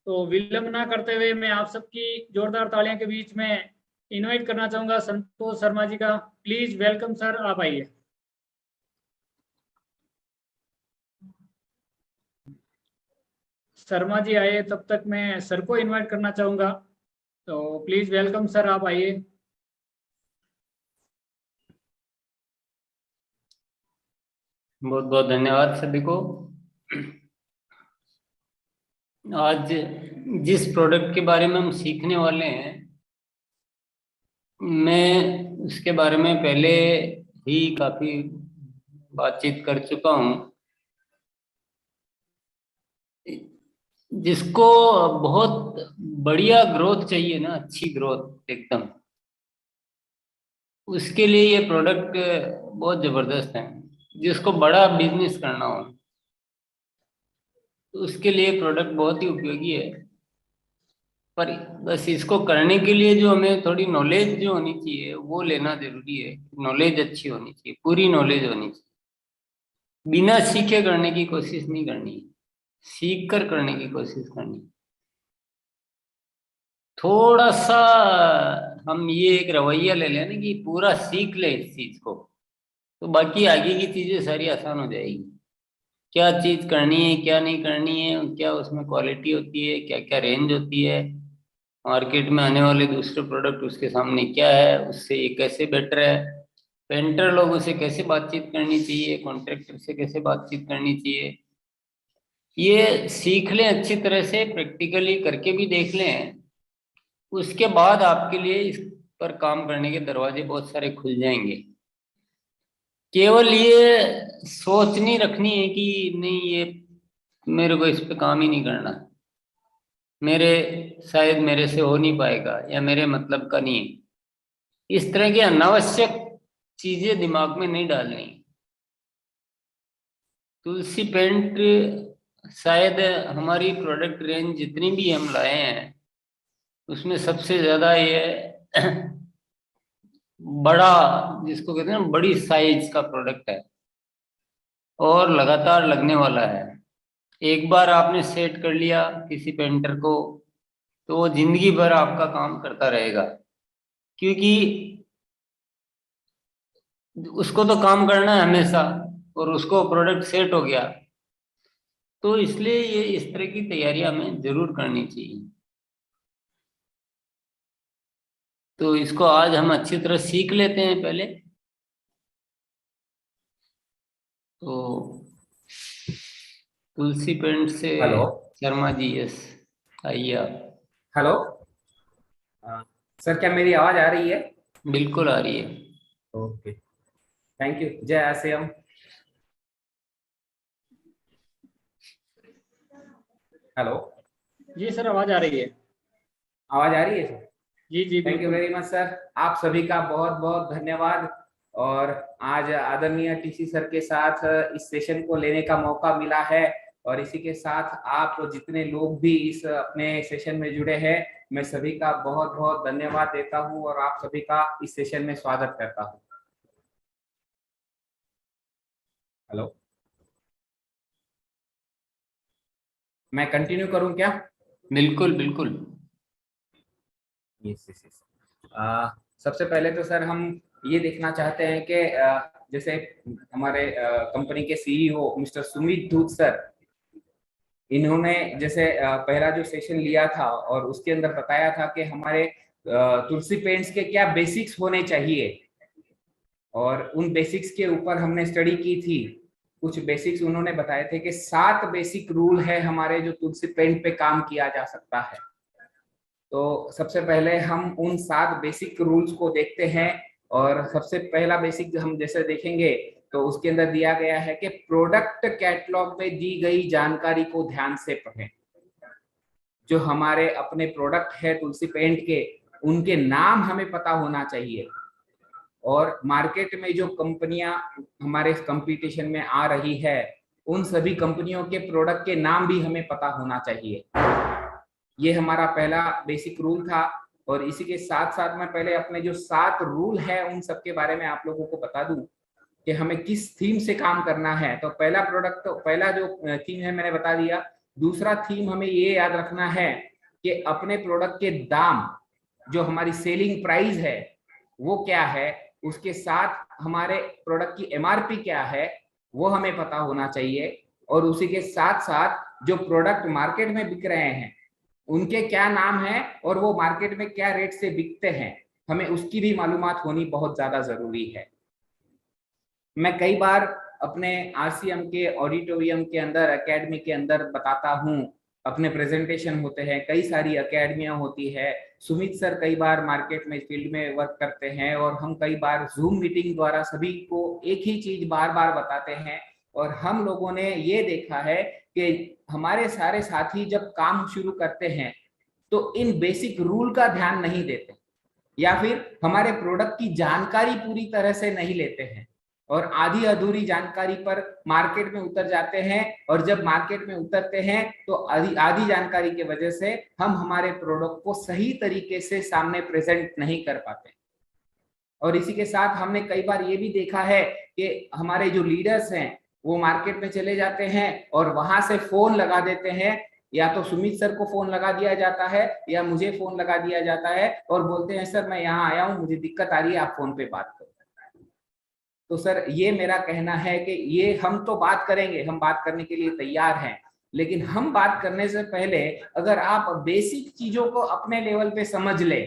तो विलंब ना करते हुए मैं आप सबकी जोरदार तालियों के बीच में इनवाइट करना चाहूंगा संतोष शर्मा जी का। प्लीज वेलकम सर, आप आइए। शर्मा जी आए तब तक मैं सर को इनवाइट करना चाहूंगा। तो प्लीज वेलकम सर, आप आइए। बहुत बहुत धन्यवाद सभी को। आज जिस प्रोडक्ट के बारे में हम सीखने वाले हैं, मैं उसके बारे में पहले ही काफी बातचीत कर चुका हूँ। जिसको बहुत बढ़िया ग्रोथ चाहिए ना, अच्छी ग्रोथ एकदम, उसके लिए ये प्रोडक्ट बहुत जबरदस्त है। जिसको बड़ा बिजनेस करना हो तो उसके लिए प्रोडक्ट बहुत ही उपयोगी है। पर बस इसको करने के लिए जो हमें थोड़ी नॉलेज जो होनी चाहिए वो लेना जरूरी है। नॉलेज अच्छी होनी चाहिए, पूरी नॉलेज होनी चाहिए। बिना सीखे करने की कोशिश नहीं करनी, सीख कर करने की कोशिश करनी। थोड़ा सा हम ये एक रवैया ले लें ना कि पूरा सीख ले इस चीज को, तो बाकी आगे की चीजें सारी आसान हो जाएगी। क्या चीज करनी है, क्या नहीं करनी है, क्या उसमें क्वालिटी होती है, क्या क्या रेंज होती है, मार्केट में आने वाले दूसरे प्रोडक्ट उसके सामने क्या है, उससे ये कैसे बेटर है, पेंटर लोगों से कैसे बातचीत करनी चाहिए, कॉन्ट्रैक्टर से कैसे बातचीत करनी चाहिए, ये सीख लें अच्छी तरह से, प्रैक्टिकली करके भी देख लें। उसके बाद आपके लिए इस पर काम करने के दरवाजे बहुत सारे खुल जाएंगे। केवल ये सोच नहीं रखनी है कि नहीं ये मेरे को इस पे काम ही नहीं करना, मेरे शायद मेरे से हो नहीं पाएगा, या मेरे मतलब का नहीं है। इस तरह की अनावश्यक चीजें दिमाग में नहीं डालनी। तुलसी पेंट शायद हमारी प्रोडक्ट रेंज जितनी भी हम लाए हैं उसमें सबसे ज्यादा ये बड़ा, जिसको कहते हैं ना, बड़ी साइज का प्रोडक्ट है और लगातार लगने वाला है। एक बार आपने सेट कर लिया किसी पेंटर को तो वो जिंदगी भर आपका काम करता रहेगा, क्योंकि उसको तो काम करना है हमेशा, और उसको प्रोडक्ट सेट हो गया। तो इसलिए ये इस तरह की तैयारियां हमें जरूर करनी चाहिए। तो इसको आज हम अच्छी तरह सीख लेते हैं पहले। तो तुलसी पेंट से हेलो। शर्मा जी, यस, आइए आप। हेलो। सर, क्या मेरी आवाज आ रही है? बिल्कुल आ रही है। ओके। Thank you. जय आसियम। हेलो। जी सर, आवाज आ रही है। आवाज आ रही है सर? जी जी थैंक यू बिल्कुल। Very much sir. आप सभी का बहुत बहुत धन्यवाद। और आज आदरणीय टीसी सर के साथ इस सेशन को लेने का मौका मिला है। और इसी के साथ आप जितने लोग भी इस अपने सेशन में जुड़े हैं, मैं सभी का बहुत बहुत धन्यवाद देता हूं और आप सभी का इस सेशन में स्वागत करता हूं। हेलो। मैं कंटिन्यू करूं क्या? बिल्कुल बिल्कुल। Yes yes yes. सबसे पहले तो सर हम ये देखना चाहते हैं कि जैसे हमारे कंपनी के सीईओ मिस्टर सुमित धूत सर, इन्होंने जैसे पहला जो सेशन लिया था और उसके अंदर बताया था कि हमारे तुलसी पेंट्स के क्या बेसिक्स होने चाहिए, और उन बेसिक्स के ऊपर हमने स्टडी की थी। कुछ बेसिक्स उन्होंने बताए थे कि 7 बेसिक रूल है हमारे जो तुलसी पेंट पे काम किया जा सकता है। तो सबसे पहले हम उन 7 बेसिक रूल्स को देखते हैं। और सबसे पहला बेसिक हम जैसे देखेंगे तो उसके अंदर दिया गया है कि प्रोडक्ट कैटलॉग में दी गई जानकारी को ध्यान से पढ़ें। जो हमारे अपने प्रोडक्ट है तुलसी पेंट के, उनके नाम हमें पता होना चाहिए। और मार्केट में जो कंपनियां हमारे कंपटीशन में आ रही है, उन सभी कंपनियों के प्रोडक्ट के नाम भी हमें पता होना चाहिए। ये हमारा पहला बेसिक रूल था। और इसी के साथ साथ मैं पहले अपने जो 7 रूल है उन सब के बारे में आप लोगों को बता दूं कि हमें किस थीम से काम करना है। तो पहला प्रोडक्ट, तो पहला जो थीम है मैंने बता दिया दूसरा थीम हमें ये याद रखना है कि अपने प्रोडक्ट के दाम, जो हमारी सेलिंग प्राइस है वो क्या है, उसके साथ हमारे प्रोडक्ट की एमआरपी क्या है वो हमें पता होना चाहिए, और उसी के साथ साथ जो प्रोडक्ट मार्केट में बिक रहे हैं उनके क्या नाम है और वो मार्केट में क्या रेट से बिकते हैं, हमें उसकी भी मालूमात होनी बहुत ज्यादा जरूरी है। मैं कई बार अपने आरसीएम के ऑडिटोरियम के अंदर, एकेडमी के अंदर बताता हूँ, अपने प्रेजेंटेशन होते हैं, कई सारी एकेडमियां होती है, सुमित सर कई बार मार्केट में फील्ड में वर्क करते हैं, और हम कई बार जूम मीटिंग द्वारा सभी को एक ही चीज बार बार बताते हैं। और हम लोगों ने ये देखा है कि हमारे सारे साथी जब काम शुरू करते हैं तो इन बेसिक रूल का ध्यान नहीं देते, या फिर हमारे प्रोडक्ट की जानकारी पूरी तरह से नहीं लेते हैं, और आधी अधूरी जानकारी पर मार्केट में उतर जाते हैं, और जब मार्केट में उतरते हैं तो आधी जानकारी की वजह से हम हमारे प्रोडक्ट को सही तरीके से सामने प्रेजेंट नहीं कर पाते। और इसी के साथ हमने कई बार ये भी देखा है कि हमारे जो लीडर्स हैं वो मार्केट में चले जाते हैं और वहां से फोन लगा देते हैं, या तो सुमित सर को फोन लगा दिया जाता है या मुझे फोन लगा दिया जाता है, और बोलते हैं सर मैं यहाँ आया हूँ, मुझे दिक्कत आ रही है, आप फोन पे बात करो। तो सर ये मेरा कहना है कि ये हम तो बात करेंगे, हम बात करने के लिए तैयार हैं, लेकिन हम बात करने से पहले अगर आप बेसिक चीजों को अपने लेवल पे समझ ले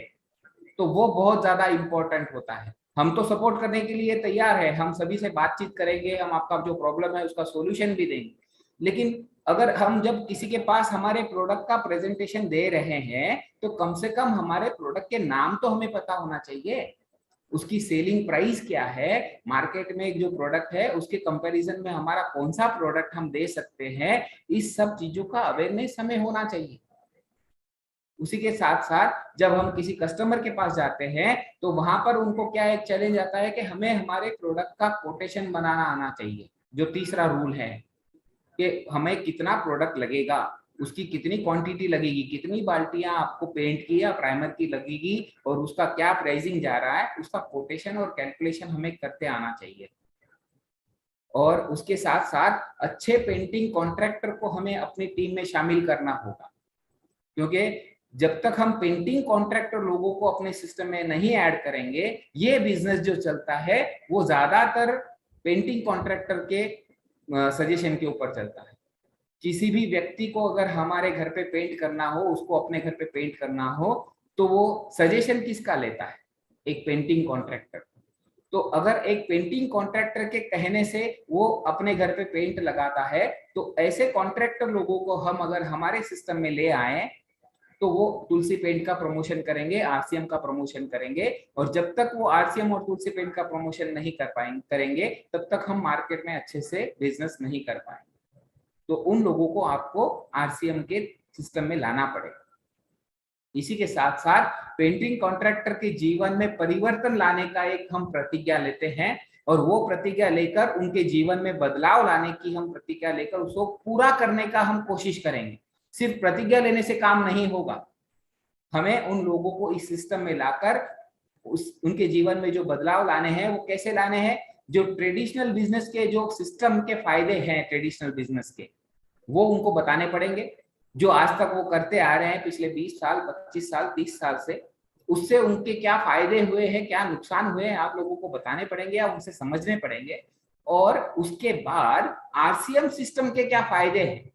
तो वो बहुत ज्यादा इंपॉर्टेंट होता है। हम तो सपोर्ट करने के लिए तैयार है, हम सभी से बातचीत करेंगे, हम आपका जो प्रॉब्लम है उसका सॉल्यूशन भी देंगे, लेकिन अगर हम जब किसी के पास हमारे प्रोडक्ट का प्रेजेंटेशन दे रहे हैं तो कम से कम हमारे प्रोडक्ट के नाम तो हमें पता होना चाहिए, उसकी सेलिंग प्राइस क्या है, मार्केट में जो प्रोडक्ट है उसके कंपैरिजन में हमारा कौन सा प्रोडक्ट हम दे सकते हैं, इस सब चीजों का अवेयरनेस हमें होना चाहिए। उसी के साथ साथ जब हम किसी कस्टमर के पास जाते हैं तो वहां पर उनको क्या एक चैलेंज आता है कि हमें हमारे प्रोडक्ट का कोटेशन बनाना आना चाहिए, जो तीसरा रूल है कि हमें कितना प्रोडक्ट लगेगा, उसकी कितनी क्वांटिटी लगेगी, कितनी बाल्टियां आपको पेंट की या प्राइमर की लगेगी, और उसका क्या प्राइसिंग जा रहा है, उसका कोटेशन और कैलकुलेशन हमें करते आना चाहिए। और उसके साथ साथ अच्छे पेंटिंग कॉन्ट्रैक्टर को हमें अपनी टीम में शामिल करना होगा, क्योंकि जब तक हम पेंटिंग कॉन्ट्रैक्टर लोगों को अपने सिस्टम में नहीं ऐड करेंगे, ये बिजनेस जो चलता है वो ज्यादातर पेंटिंग कॉन्ट्रैक्टर के सजेशन के ऊपर चलता है। किसी भी व्यक्ति को अगर हमारे घर पे पेंट करना हो, उसको अपने घर पे पेंट करना हो, तो वो सजेशन किसका लेता है, एक पेंटिंग कॉन्ट्रैक्टर। तो अगर एक पेंटिंग कॉन्ट्रैक्टर के कहने से वो अपने घर पे पेंट लगाता है, तो ऐसे कॉन्ट्रैक्टर लोगों को हम अगर हमारे सिस्टम में ले आए तो वो तुलसी पेंट का प्रमोशन करेंगे, आरसीएम का प्रमोशन करेंगे, और जब तक वो आरसीएम और तुलसी पेंट का प्रमोशन नहीं करेंगे तब तक हम मार्केट में अच्छे से बिजनेस नहीं कर पाएंगे। तो उन लोगों को आपको आरसीएम के सिस्टम में लाना पड़ेगा। इसी के साथ साथ पेंटिंग कॉन्ट्रैक्टर के जीवन में परिवर्तन लाने का एक हम प्रतिज्ञा लेते हैं, और वो प्रतिज्ञा लेकर उनके जीवन में बदलाव लाने की हम प्रतिज्ञा लेकर उसको पूरा करने का हम कोशिश करेंगे। सिर्फ प्रतिज्ञा लेने से काम नहीं होगा, हमें उन लोगों को इस सिस्टम में लाकर उनके जीवन में जो बदलाव लाने हैं वो कैसे लाने हैं, जो ट्रेडिशनल बिजनेस के जो सिस्टम के फायदे हैं ट्रेडिशनल बिजनेस के, वो उनको बताने पड़ेंगे, जो आज तक वो करते आ रहे हैं पिछले 20 साल 25 साल 30 साल से, उससे उनके क्या फायदे हुए हैं, क्या नुकसान हुए हैं, आप लोगों को बताने पड़ेंगे या उनसे समझने पड़ेंगे। और उसके बाद आरसीएम सिस्टम के क्या फायदे हैं,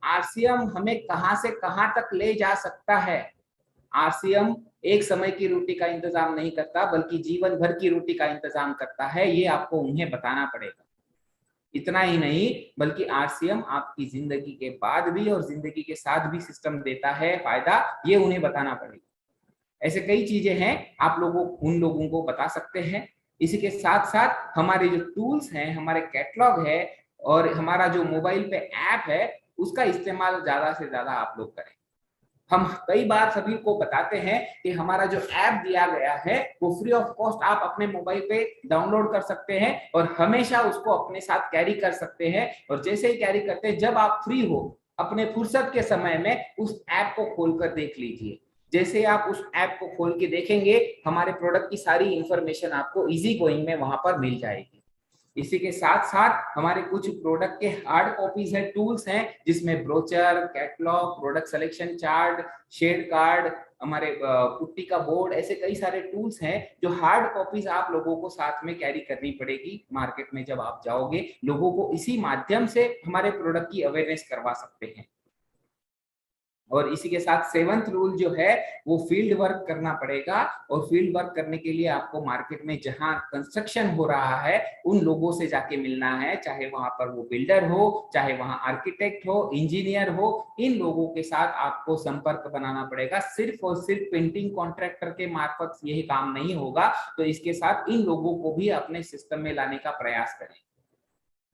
आरसीएम हमें कहां से कहां तक ले जा सकता है। आरसीएम एक समय की रोटी का इंतजाम नहीं करता, बल्कि जीवन भर की रोटी का इंतजाम करता है, ये आपको उन्हें बताना पड़ेगा। इतना ही नहीं बल्कि आरसीएम आपकी जिंदगी के बाद भी और जिंदगी के साथ भी सिस्टम देता है फायदा, ये उन्हें बताना पड़ेगा। ऐसे कई चीजें हैं, आप लोगों उन लोगों को बता सकते हैं। इसी के साथ साथ हमारे जो टूल्स हैं, हमारे कैटलॉग है, और हमारा जो मोबाइल पे ऐप है, उसका इस्तेमाल ज्यादा से ज्यादा आप लोग करें। हम कई बार सभी को बताते हैं कि हमारा जो ऐप दिया गया है वो फ्री ऑफ कॉस्ट आप अपने मोबाइल पे डाउनलोड कर सकते हैं और हमेशा उसको अपने साथ कैरी कर सकते हैं। और जैसे ही कैरी करते हैं, जब आप फ्री हो अपने फुर्सत के समय में उस ऐप को खोलकर देख लीजिए। जैसे आप उस ऐप को खोल के देखेंगे, हमारे प्रोडक्ट की सारी इंफॉर्मेशन आपको इजी गोइंग में वहां पर मिल जाएगी। इसी के साथ साथ हमारे कुछ प्रोडक्ट के हार्ड कॉपीज है, टूल्स हैं, जिसमें brochure, catalogue, product selection chart, shade card, हमारे पुट्टी का बोर्ड, ऐसे कई सारे टूल्स हैं जो हार्ड कॉपीज आप लोगों को साथ में कैरी करनी पड़ेगी। मार्केट में जब आप जाओगे, लोगों को इसी माध्यम से हमारे प्रोडक्ट की अवेयरनेस करवा सकते हैं। और इसी के साथ 7th रूल जो है वो फील्ड वर्क करना पड़ेगा, और फील्ड वर्क करने के लिए आपको मार्केट में जहां कंस्ट्रक्शन हो रहा है उन लोगों से जाके मिलना है, चाहे वहां पर वो बिल्डर हो, चाहे वहां आर्किटेक्ट हो, इंजीनियर हो, इन लोगों के साथ आपको संपर्क बनाना पड़ेगा। सिर्फ और सिर्फ पेंटिंग कॉन्ट्रैक्टर के मार्फत यही काम नहीं होगा, तो इसके साथ इन लोगों को भी अपने सिस्टम में लाने का प्रयास करें।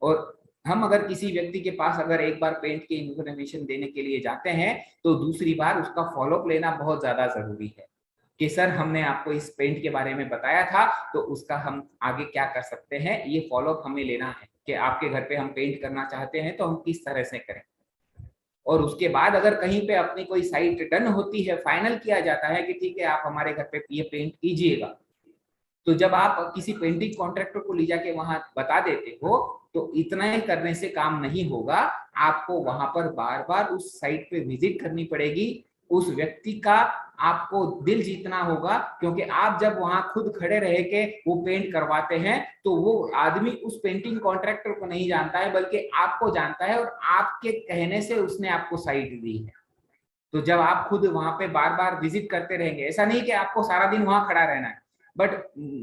और हम अगर किसी व्यक्ति के पास अगर एक बार पेंट की इन्फॉर्मेशन देने के लिए जाते हैं तो दूसरी बार उसका फॉलोअप लेना बहुत ज्यादा जरूरी है कि सर हमने आपको इस पेंट के बारे में बताया था, तो उसका हम आगे क्या कर सकते हैं, ये फॉलोअप हमें लेना है कि आपके घर पे हम पेंट करना चाहते हैं तो हम किस तरह से करें। और उसके बाद अगर कहीं पे अपनी कोई साइट डन होती है, फाइनल किया जाता है कि ठीक है आप हमारे घर पे ये पेंट कीजिएगा, तो जब आप किसी पेंटिंग कॉन्ट्रैक्टर को ले जाके वहां बता देते हो तो इतना ही करने से काम नहीं होगा, आपको वहां पर बार बार उस साइट पे विजिट करनी पड़ेगी, उस व्यक्ति का आपको दिल जीतना होगा, क्योंकि आप जब वहां खुद खड़े रह के वो पेंट करवाते हैं तो वो आदमी उस पेंटिंग कॉन्ट्रैक्टर को नहीं जानता है बल्कि आपको जानता है, और आपके कहने से उसने आपको साइट दी है। तो जब आप खुद वहां पे बार बार विजिट करते रहेंगे, ऐसा नहीं कि आपको सारा दिन वहां खड़ा रहना है, बट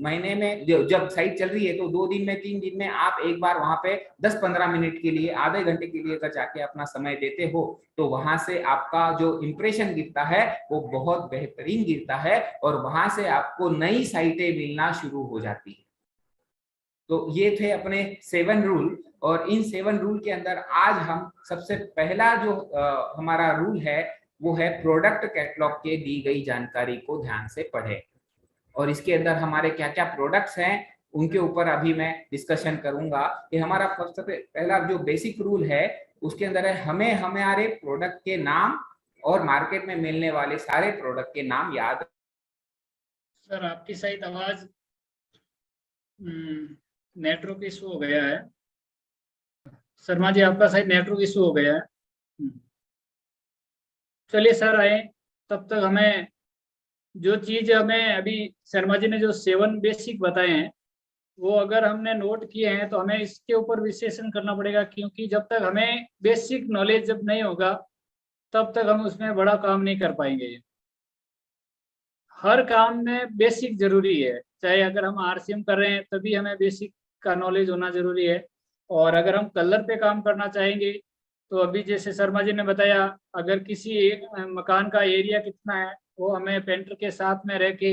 महीने में जब साइट चल रही है तो 2 दिन में 3 दिन में आप एक बार वहां पे 10-15 मिनट के लिए, आधे घंटे के लिए अगर जाके अपना समय देते हो तो वहां से आपका जो इंप्रेशन गिरता है वो बहुत बेहतरीन गिरता है, और वहां से आपको नई साइटें मिलना शुरू हो जाती है। तो ये थे अपने 7 रूल, और इन 7 रूल के अंदर आज हम सबसे पहला जो हमारा रूल है वो है प्रोडक्ट कैटलॉग के दी गई जानकारी को ध्यान से पढ़ें। और इसके अंदर हमारे क्या क्या प्रोडक्ट्स हैं उनके ऊपर अभी मैं डिस्कशन करूंगा। कि हमारा सबसे पहला जो बेसिक रूल है उसके अंदर है हमें हमारे प्रोडक्ट के नाम और मार्केट में मिलने वाले सारे प्रोडक्ट के नाम याद। सर आपकी शायद आवाज नेटवर्क इशू हो गया है। शर्मा जी आपका शायद नेटवर्क इशू हो गया है। चलिए सर आए, तब तक हमें जो चीज हमें अभी शर्मा जी ने जो 7 बेसिक बताए हैं वो अगर हमने नोट किए हैं तो हमें इसके ऊपर विश्लेषण करना पड़ेगा, क्योंकि जब तक हमें बेसिक नॉलेज जब नहीं होगा तब तक हम उसमें बड़ा काम नहीं कर पाएंगे। हर काम में बेसिक जरूरी है, चाहे अगर हम आरसीएम कर रहे हैं तभी हमें बेसिक का नॉलेज होना जरूरी है। और अगर हम कलर पे काम करना चाहेंगे तो अभी जैसे शर्मा जी ने बताया, अगर किसी एक मकान का एरिया कितना है वो हमें पेंटर के साथ में रह के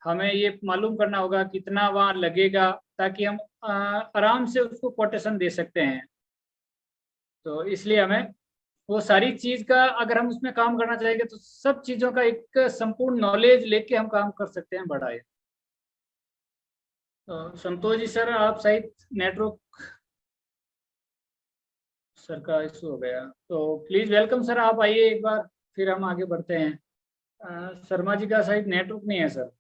हमें ये मालूम करना होगा कितना वहाँ लगेगा, ताकि हम आराम से उसको कोटेशन दे सकते हैं। तो इसलिए हमें वो सारी चीज का अगर हम उसमें काम करना चाहेंगे तो सब चीजों का एक संपूर्ण नॉलेज लेके हम काम कर सकते हैं बड़ा है। तो संतोष जी सर आप शायद नेटवर्क सर का इशू हो गया, तो प्लीज वेलकम सर, आप आइए एक बार फिर हम आगे बढ़ते हैं। शर्मा जी का शायद नेटवर्क नहीं है सर।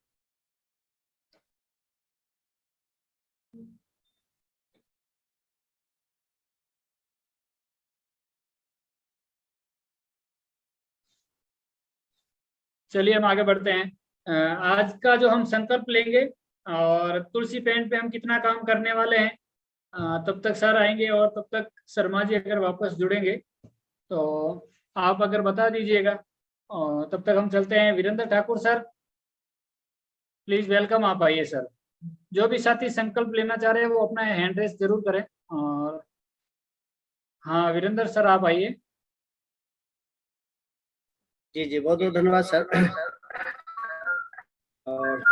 चलिए हम आगे बढ़ते हैं। आज का जो हम संकल्प लेंगे और तुलसी पेंट पे हम कितना काम करने वाले हैं, तब तक सर आएंगे और तब तक शर्मा जी अगर वापस जुड़ेंगे तो आप अगर बता दीजिएगा, और तब तक हम चलते हैं। Virendra Thakur sir please welcome, आप आइए सर। जो भी साथी संकल्प लेना चाह रहे हैं वो अपना हैंड रेस जरूर करें। और हाँ वीरेंद्र सर आप आइए। जी जी बहुत बहुत धन्यवाद सर। और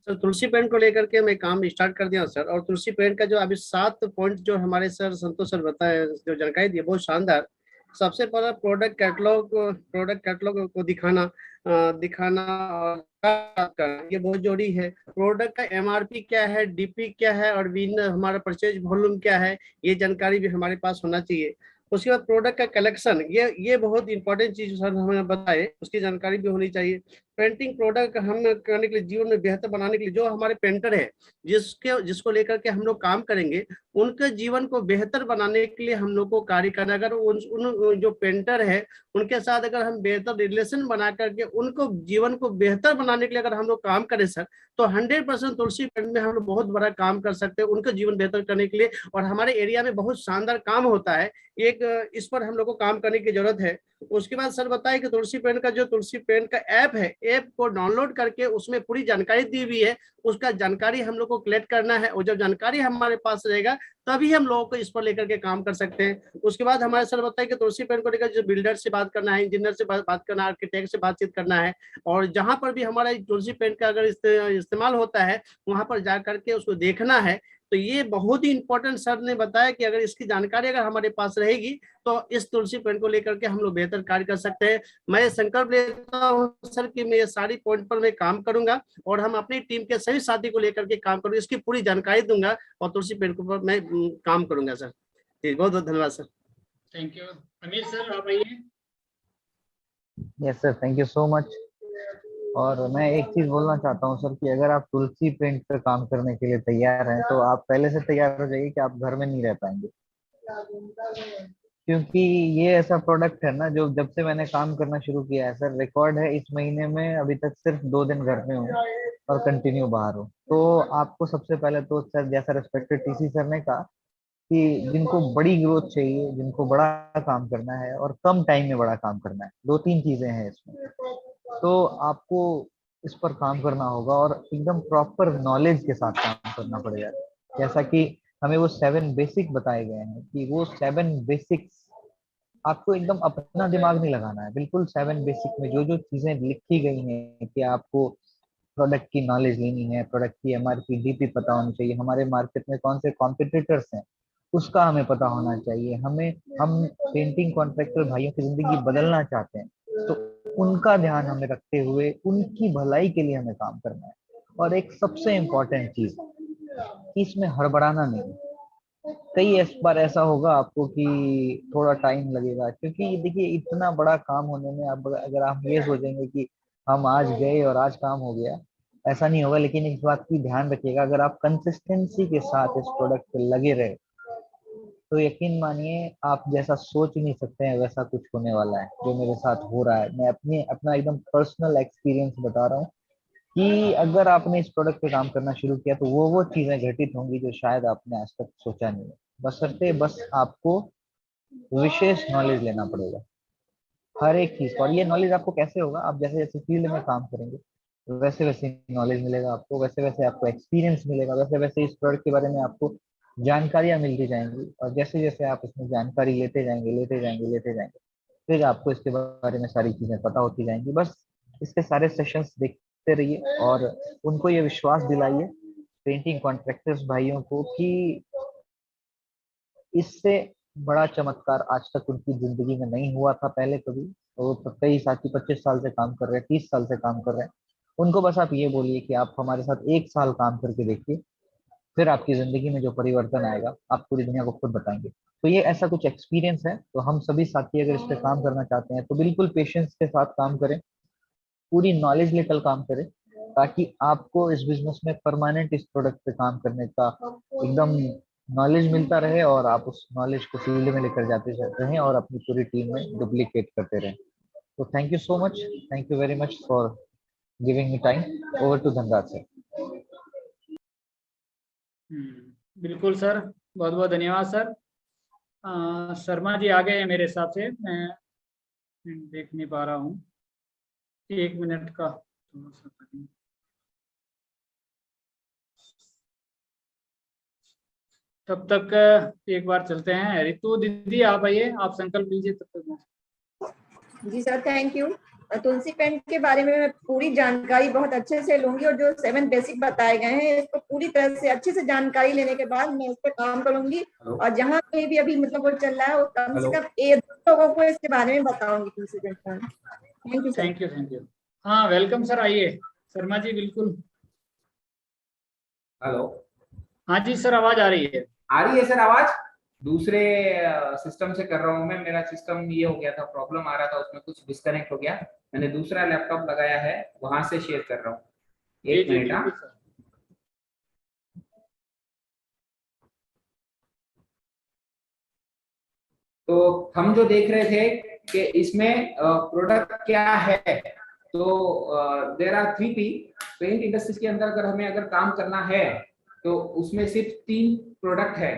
सर तुलसी पेंट को लेकर के मैं काम स्टार्ट कर दिया सर। और तुलसी पेंट का जो अभी 7 पॉइंट जो हमारे सर संतोष सर बताए, जो जानकारी दी बहुत शानदार। सबसे पहला प्रोडक्ट कैटलॉग को दिखाना और ये बहुत जरूरी है। प्रोडक्ट का एमआरपी क्या है, डीपी क्या है और हमारा परचेज वॉल्यूम क्या है, ये जानकारी भी हमारे पास होना चाहिए। उसके बाद प्रोडक्ट का कलेक्शन, ये बहुत इंपॉर्टेंट चीज सर हमें बताए, उसकी जानकारी भी होनी चाहिए। पेंटिंग प्रोडक्ट हम करने के लिए, जीवन में बेहतर बनाने के लिए, जो हमारे पेंटर है जिसको लेकर के हम लोग काम करेंगे, उनके जीवन को बेहतर बनाने के लिए हम लोग को कार्य करना। अगर उन जो पेंटर है उनके साथ अगर हम बेहतर रिलेशन बना करके उनको जीवन को बेहतर बनाने के लिए अगर हम लोग काम करें सर, तो 100% तुलसी पेंट में हम लोग बहुत बड़ा काम कर सकते हैं उनका जीवन बेहतर करने के लिए। और हमारे एरिया में बहुत शानदार काम होता है, एक इस पर हम लोग को काम करने की जरूरत है। उसके बाद सर बताए कि तुलसी पेंट का जो तुलसी पेंट का ऐप है, ऐप को डाउनलोड करके उसमें पूरी जानकारी दी हुई है, उसका जानकारी हम लोग को कलेक्ट करना है। और जब जानकारी हमारे पास रहेगा तभी हम लोगों को इस पर लेकर के काम कर सकते हैं। उसके बाद हमारे सर बताए कि तुलसी पेंट को लेकर जो बिल्डर से बात करना है, इंजीनियर से बात करना है, आर्किटेक्ट से बातचीत करना है, और जहां पर भी हमारा तुलसी पेंट का अगर इस्तेमाल होता है वहां पर जा करके उसको देखना है। तो ये बहुत ही इंपॉर्टेंट सर ने बताया कि अगर इसकी जानकारी अगर हमारे पास रहेगी तो इस तुलसी पेंट को लेकर के हम लोग बेहतर कार्य कर सकते हैं। मैं संकल्प लेता हूँ सर कि मैं ये सारी पॉइंट पर मैं काम करूंगा और हम अपनी टीम के सभी साथी को लेकर के काम करूंगा, इसकी पूरी जानकारी दूंगा और तुलसी पेंट के ऊपर मैं काम करूंगा सर। बहुत बहुत धन्यवाद सर। Thank you. अमीर सर आप आइए। Yes sir, thank you so much. और मैं एक चीज बोलना चाहता हूँ सर कि अगर आप तुलसी पेंट पे काम करने के लिए तैयार हैं तो आप पहले से तैयार हो जाइए कि आप घर में नहीं रह पाएंगे, क्योंकि ये ऐसा प्रोडक्ट है ना जो जब से मैंने काम करना शुरू किया है सर, रिकॉर्ड है इस महीने में अभी तक सिर्फ 2 दिन घर में हूँ और कंटिन्यू बाहर हूँ। तो आपको सबसे पहले तो सर, जैसा रिस्पेक्टेड टीसी सर ने कहा कि जिनको बड़ी ग्रोथ चाहिए, जिनको बड़ा काम करना है और कम टाइम में बड़ा काम करना है, 2-3 चीजें हैं इसमें, तो आपको इस पर काम करना होगा और एकदम प्रॉपर नॉलेज के साथ काम करना पड़ेगा। जैसा कि हमें वो 7 बेसिक बताए गए हैं कि वो 7 बेसिक्स आपको एकदम अपना दिमाग नहीं लगाना है, बिल्कुल 7 बेसिक में जो जो चीजें लिखी गई हैं कि आपको प्रोडक्ट की नॉलेज लेनी है, प्रोडक्ट की एमआरपी डीपी पता होनी चाहिए, हमारे मार्केट में कौन से कॉम्पिटिटर्स हैं उसका हमें पता होना चाहिए, हम पेंटिंग कॉन्ट्रैक्टर भाइयों की जिंदगी बदलना चाहते हैं तो उनका ध्यान हमें रखते हुए उनकी भलाई के लिए हमें काम करना है। और एक सबसे इम्पोर्टेंट चीज कि इसमें हड़बड़ाना नहीं। कई बार ऐसा होगा आपको कि थोड़ा टाइम लगेगा, क्योंकि देखिए इतना बड़ा काम होने में आप अगर आप ये सोचेंगे कि हम आज गए और आज काम हो गया, ऐसा नहीं होगा। लेकिन इस बात की ध्यान रखिएगा, अगर आप कंसिस्टेंसी के साथ इस प्रोडक्ट पे लगे रहे तो यकीन मानिए आप जैसा सोच नहीं सकते हैं वैसा कुछ होने वाला है जो मेरे साथ हो रहा है। मैं अपना एकदम पर्सनल एक्सपीरियंस बता रहा हूँ कि अगर आपने इस प्रोडक्ट पे काम करना शुरू किया तो वो चीजें घटित होंगी जो शायद आपने आज तक सोचा नहीं है। बस आपको विशेष नॉलेज लेना पड़ेगा हर एक चीज का। और ये नॉलेज आपको कैसे होगा, आप जैसे जैसे फील्ड में काम करेंगे वैसे वैसे नॉलेज मिलेगा आपको, वैसे वैसे आपको एक्सपीरियंस मिलेगा, वैसे वैसे इस प्रोडक्ट के बारे में आपको जानकारियां मिलती जाएंगी। और जैसे जैसे आप इसमें जानकारी लेते जाएंगे फिर आपको इसके बारे में सारी चीजें पता होती जाएंगी। बस इसके सारे सेशंस देखते रहिए और उनको ये विश्वास दिलाइए पेंटिंग कॉन्ट्रैक्टर्स भाइयों को कि इससे बड़ा चमत्कार आज तक उनकी जिंदगी में नहीं हुआ था पहले कभी। वो कई साथी 25 साल से काम कर रहे हैं, 30 साल से काम कर रहे हैं। उनको बस आप ये बोलिए कि आप हमारे साथ 1 साल काम करके देखिए, फिर आपकी जिंदगी में जो परिवर्तन आएगा आप पूरी दुनिया को खुद बताएंगे। तो ये ऐसा कुछ एक्सपीरियंस है। तो हम सभी साथी अगर इस पे काम करना चाहते हैं तो बिल्कुल पेशेंस के साथ काम करें, पूरी नॉलेज लेकर काम करें, ताकि आपको इस बिजनेस में परमानेंट इस प्रोडक्ट पे काम करने का एकदम नॉलेज मिलता रहे और आप उस नॉलेज को फील्ड में लेकर जाते रहें और अपनी पूरी टीम में डुप्लीकेट करते रहें। तो thank you so much, thank you very much for giving me time. Over to Dhanraj sir. बिल्कुल सर, बहुत बहुत धन्यवाद सर। शर्मा जी आ गए हैं मेरे हिसाब से, मैं देख नहीं पा रहा हूँ, 1 मिनट का थोड़ा सा। तब तक एक बार चलते हैं, रितु दीदी आप आइए, आप संकल्प लीजिए तब तक। जी sir, thank you. Tulsi paint के बारे में मैं पूरी जानकारी बहुत अच्छे से लूंगी और जो 7 बेसिक बताए गए हैं इसको पूरी तरह से अच्छे से जानकारी लेने के बाद मैं इस पर काम करूंगी। और जहाँ पे भी अभी मतलब वो चल रहा है वो कम से कम 1 लोगों को इसके बारे में बताऊंगी तुलसी पेंट पर। Thank you sir. Thank you. हाँ वेलकम सर, आइए शर्मा जी। बिल्कुल। हेलो। हाँ जी सर, आवाज आ रही है आ रही है सर आवाज? दूसरे सिस्टम से कर रहा हूँ मैं, मेरा सिस्टम ये हो गया था, प्रॉब्लम आ रहा था उसमें, कुछ डिस्कनेक्ट हो गया, मैंने दूसरा लैपटॉप लगाया है, वहां से शेयर कर रहा हूँ। जी एक जी मिनट। हाँ, बिल्कुल सर। तो हम जो देख रहे थे कि इसमें प्रोडक्ट क्या है, तो there are 3P। Paint industries के अंदर अगर हमें काम करना है तो उसमें सिर्फ 3 प्रोडक्ट है।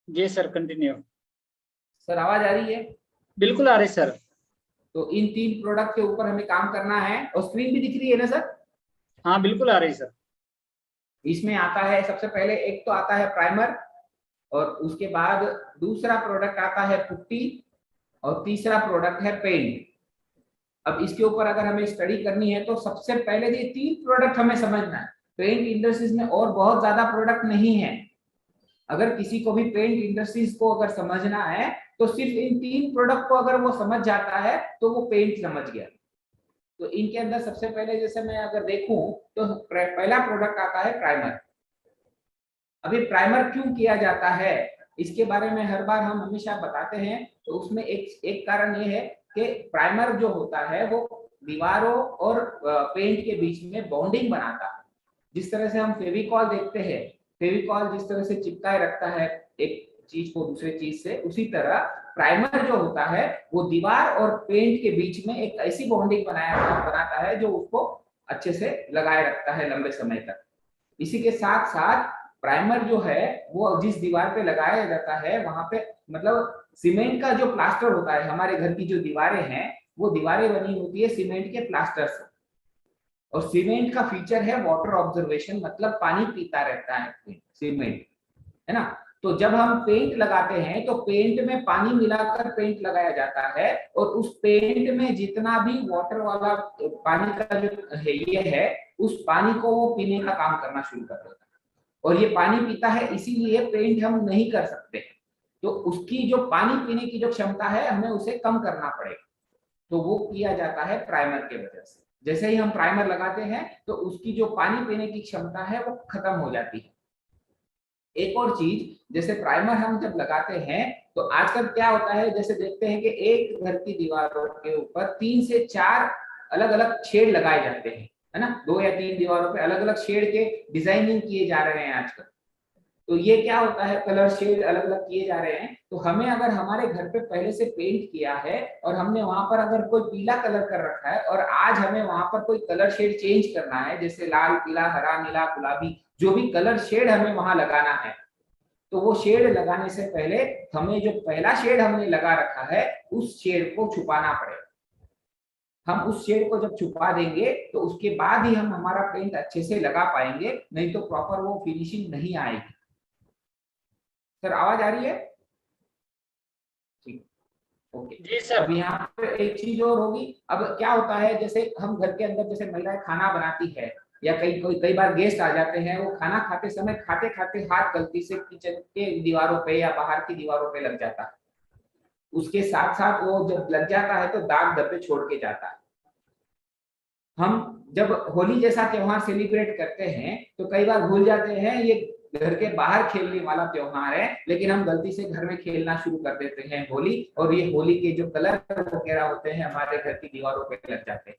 जी सर कंटिन्यू। सर आवाज आ रही है? बिल्कुल आ रही सर। तो इन 3 प्रोडक्ट के ऊपर हमें काम करना है, और स्क्रीन भी दिख रही है ना सर? हाँ बिल्कुल आ रही सर। इसमें आता है सबसे पहले, एक तो आता है प्राइमर, और उसके बाद दूसरा प्रोडक्ट आता है पुट्टी, और तीसरा प्रोडक्ट है पेंट। अब इसके ऊपर अगर हमें स्टडी करनी है तो सबसे पहले ये 3 प्रोडक्ट हमें समझना है। पेंट इंडस्ट्रीज में और बहुत ज्यादा प्रोडक्ट नहीं है। अगर किसी को भी पेंट इंडस्ट्रीज को अगर समझना है तो सिर्फ इन 3 प्रोडक्ट को अगर वो समझ जाता है तो वो पेंट समझ गया। तो इनके अंदर सबसे पहले जैसे मैं अगर देखूं तो पहला प्रोडक्ट आता है प्राइमर। अभी प्राइमर क्यों किया जाता है इसके बारे में हर बार हम हमेशा बताते हैं। तो उसमें एक कारण ये है कि प्राइमर जो होता है वो दीवारों और पेंट के बीच में बॉन्डिंग बनाता है। जिस तरह से हम फेविकॉल देखते हैं, फेविकॉल जिस तरह से चिपकाए रखता है एक चीज को दूसरे चीज से, उसी तरह प्राइमर जो होता है वो दीवार और पेंट के बीच में एक ऐसी बॉन्डिंग बनाता है जो उसको अच्छे से लगाए रखता है लंबे समय तक। इसी के साथ साथ प्राइमर जो है वो जिस दीवार पे लगाया जाता है वहां पे, मतलब सीमेंट का जो प्लास्टर होता है, हमारे घर की जो दीवारें हैं वो दीवारें बनी होती है सीमेंट के प्लास्टर से। और सीमेंट का फीचर है वाटर ऑब्जर्वेशन, मतलब पानी पीता रहता है सीमेंट, है ना। तो जब हम पेंट लगाते हैं तो पेंट में पानी मिलाकर पेंट लगाया जाता है, और उस पेंट में जितना भी वाटर वाला पानी का जो है ये है, उस पानी को वो पीने का काम करना शुरू कर देता है। और ये पानी पीता है इसीलिए पेंट हम नहीं कर सकते, तो उसकी जो पानी पीने की जो क्षमता है हमें उसे कम करना पड़ेगा। तो वो किया जाता है प्राइमर के वजह से। जैसे ही हम प्राइमर लगाते हैं तो उसकी जो पानी पीने की क्षमता है वो खत्म हो जाती है। एक और चीज, जैसे प्राइमर हम जब लगाते हैं तो आजकल क्या होता है, जैसे देखते हैं कि एक घर की दीवारों के ऊपर 3 से 4 अलग अलग शेड लगाए जाते हैं, है ना। 2 या 3 दीवारों पे अलग अलग शेड के डिजाइनिंग किए जा रहे हैं आजकल। तो ये क्या होता है, कलर शेड अलग अलग किए जा रहे हैं। तो हमें अगर हमारे घर पे पहले से पेंट किया है और हमने वहां पर अगर कोई पीला कलर कर रखा है और आज हमें वहां पर कोई कलर शेड चेंज करना है, जैसे लाल, पीला, हरा, नीला, गुलाबी, जो भी कलर शेड हमें वहां लगाना है, तो वो शेड लगाने से पहले हमें जो पहला शेड हमने लगा रखा है उस शेड को छुपाना पड़ेगा। हम उस शेड को जब छुपा देंगे तो उसके बाद ही हम हमारा पेंट अच्छे से लगा पाएंगे, नहीं तो प्रॉपर वो फिनिशिंग नहीं आएगी। सर आवाज आ रही है? ठीक, ओके जी सर। अब यहाँ पे एक चीज और होगी। अब क्या होता है, जैसे हम घर के अंदर जैसे महिलाएं खाना बनाती है या कई बार गेस्ट आ जाते हैं, वो खाना खाते समय खाते खाते हाथ गलती से किचन के दीवारों पे या बाहर की दीवारों पे लग जाता है। उसके साथ साथ वो जब लग जाता है तो दाग धब्बे छोड़ के जाता है। हम जब होली जैसा त्योहार सेलिब्रेट करते हैं तो कई बार भूल जाते हैं ये घर के बाहर खेलने वाला त्योहार है, लेकिन हम गलती से घर में खेलना शुरू कर देते हैं होली, और ये होली के जो कलर वगैरह होते हैं हमारे घर की दीवारों पे लग जाते हैं।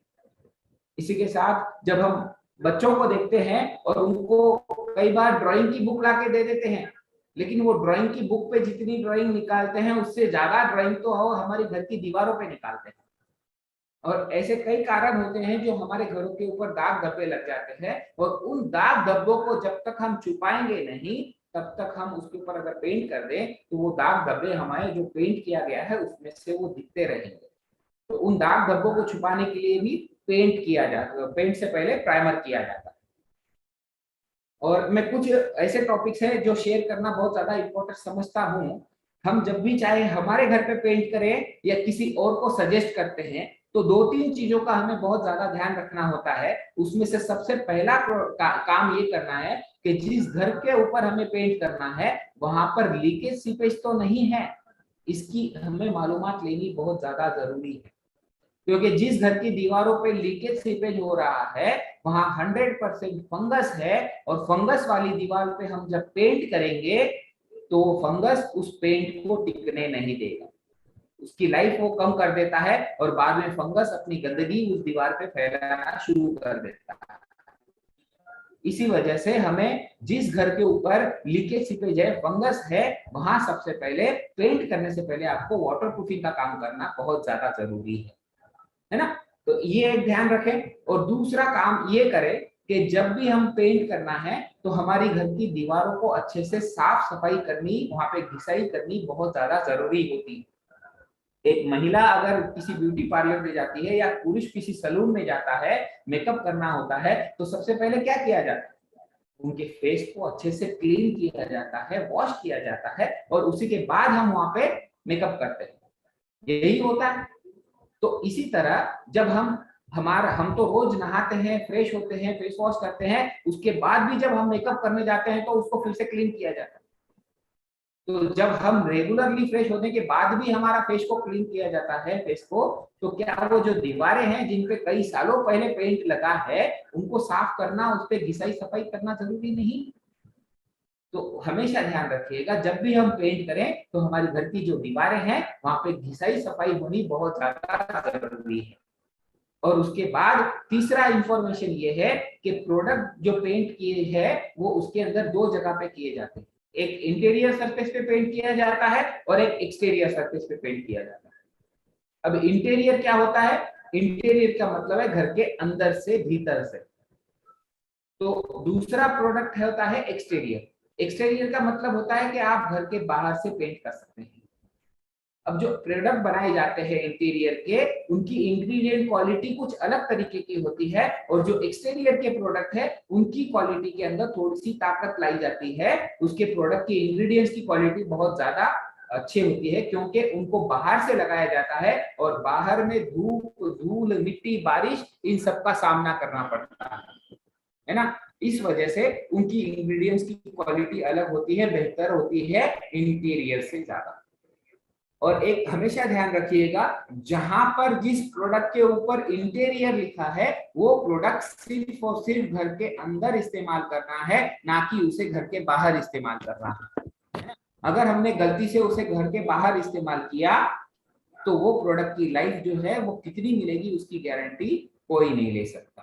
इसी के साथ जब हम बच्चों को देखते हैं और उनको कई बार ड्राइंग की बुक लाके दे देते हैं, लेकिन वो ड्राइंग की बुक पे जितनी ड्राइंग निकालते हैं उससे ज्यादा ड्राइंग तो हमारी घर की दीवारों पे निकालते हैं। और ऐसे कई कारण होते हैं जो हमारे घरों के ऊपर दाग धब्बे लग जाते हैं, और उन दाग धब्बों को जब तक हम छुपाएंगे नहीं तब तक हम उसके ऊपर अगर पेंट कर दें तो वो दाग धब्बे हमारे जो पेंट किया गया है उसमें से वो दिखते रहेंगे। तो उन दाग धब्बों को छुपाने के लिए भी पेंट किया जाता है, पेंट से पहले प्राइमर किया जाता है। और मैं कुछ ऐसे टॉपिक्स हैं जो शेयर करना बहुत ज्यादा इंपॉर्टेंट समझता हूँ। हम जब भी चाहे हमारे घर पे पेंट करें या किसी और को सजेस्ट करते हैं तो 2-3 चीजों का हमें बहुत ज्यादा ध्यान रखना होता है। उसमें से सबसे पहला काम ये करना है कि जिस घर के ऊपर हमें पेंट करना है वहां पर लीकेज सीपेज तो नहीं है, इसकी हमें मालूमात लेनी बहुत ज्यादा जरूरी है। क्योंकि जिस घर की दीवारों पे लीकेज सीपेज हो रहा है वहां 100% फंगस है, और फंगस वाली दीवार पे हम जब पेंट करेंगे तो फंगस उस पेंट को टिकने नहीं देगा, उसकी लाइफ वो कम कर देता है और बाद में फंगस अपनी गंदगी उस दीवार पे फैलाना शुरू कर देता है। इसी वजह से हमें जिस घर के ऊपर लीकेज सीपेज है, फंगस है, वहां सबसे पहले पेंट करने से पहले आपको वाटर प्रूफिंग का काम करना बहुत ज्यादा जरूरी है ना। तो ये एक ध्यान रखें। और दूसरा काम ये करें कि जब भी हम पेंट करना है तो हमारी घर की दीवारों को अच्छे से साफ सफाई करनी, वहां पे घिसाई करनी बहुत ज्यादा जरूरी होती है। एक महिला अगर किसी ब्यूटी पार्लर में जाती है या पुरुष किसी सैलून में जाता है, मेकअप करना होता है, तो सबसे पहले क्या किया जाता है, उनके फेस को अच्छे से क्लीन किया जाता है, वॉश किया जाता है, और उसी के बाद हम वहां पे मेकअप करते हैं, यही होता है। तो इसी तरह जब हम तो रोज नहाते हैं, फ्रेश होते हैं, फेस वॉश करते हैं, उसके बाद भी जब हम मेकअप करने जाते हैं तो उसको फिर से क्लीन किया जाता है। तो जब हम रेगुलरली फ्रेश होने के बाद भी हमारा फेस को क्लीन किया जाता है फेस को, तो क्या वो जो दीवारें हैं जिन पे कई सालों पहले पेंट लगा है उनको साफ करना, उस पे घिसाई सफाई करना जरूरी नहीं। तो हमेशा ध्यान रखिएगा जब भी हम पेंट करें तो हमारी घर की जो दीवारें हैं वहां पे घिसाई सफाई होनी बहुत ज्यादा जरूरी है। और उसके बाद तीसरा इंफॉर्मेशन ये है कि प्रोडक्ट जो पेंट किए हैं वो उसके अंदर दो जगह पे किए जाते हैं, एक इंटीरियर सरफेस पे पेंट किया जाता है और एक एक्सटीरियर सरफेस पे पेंट किया जाता है। अब इंटीरियर क्या होता है, इंटीरियर का मतलब है घर के अंदर से भीतर से। तो दूसरा प्रोडक्ट होता है एक्सटीरियर। एक्सटीरियर का मतलब होता है कि आप घर के बाहर से पेंट कर सकते हैं। अब जो प्रोडक्ट बनाए जाते हैं इंटीरियर के, उनकी इंग्रेडिएंट क्वालिटी कुछ अलग तरीके की होती है, और जो एक्सटीरियर के प्रोडक्ट है उनकी क्वालिटी के अंदर थोड़ी सी ताकत लाई जाती है। उसके प्रोडक्ट की इंग्रेडिएंट्स की क्वालिटी बहुत ज्यादा अच्छी होती है, क्योंकि उनको बाहर से लगाया जाता है और बाहर में धूप, धूल, मिट्टी, बारिश, इन सब का सामना करना पड़ता है ना। इस वजह से उनकी इंग्रेडिएंट्स की क्वालिटी अलग होती है, बेहतर होती है इंटीरियर से ज्यादा। और एक हमेशा ध्यान रखिएगा, जहां पर जिस प्रोडक्ट के ऊपर इंटीरियर लिखा है वो प्रोडक्ट सिर्फ और सिर्फ घर के अंदर इस्तेमाल करना है, ना कि उसे घर के बाहर इस्तेमाल करना है। अगर हमने गलती से उसे घर के बाहर इस्तेमाल किया तो वो प्रोडक्ट की लाइफ जो है वो कितनी मिलेगी उसकी गारंटी कोई नहीं ले सकता।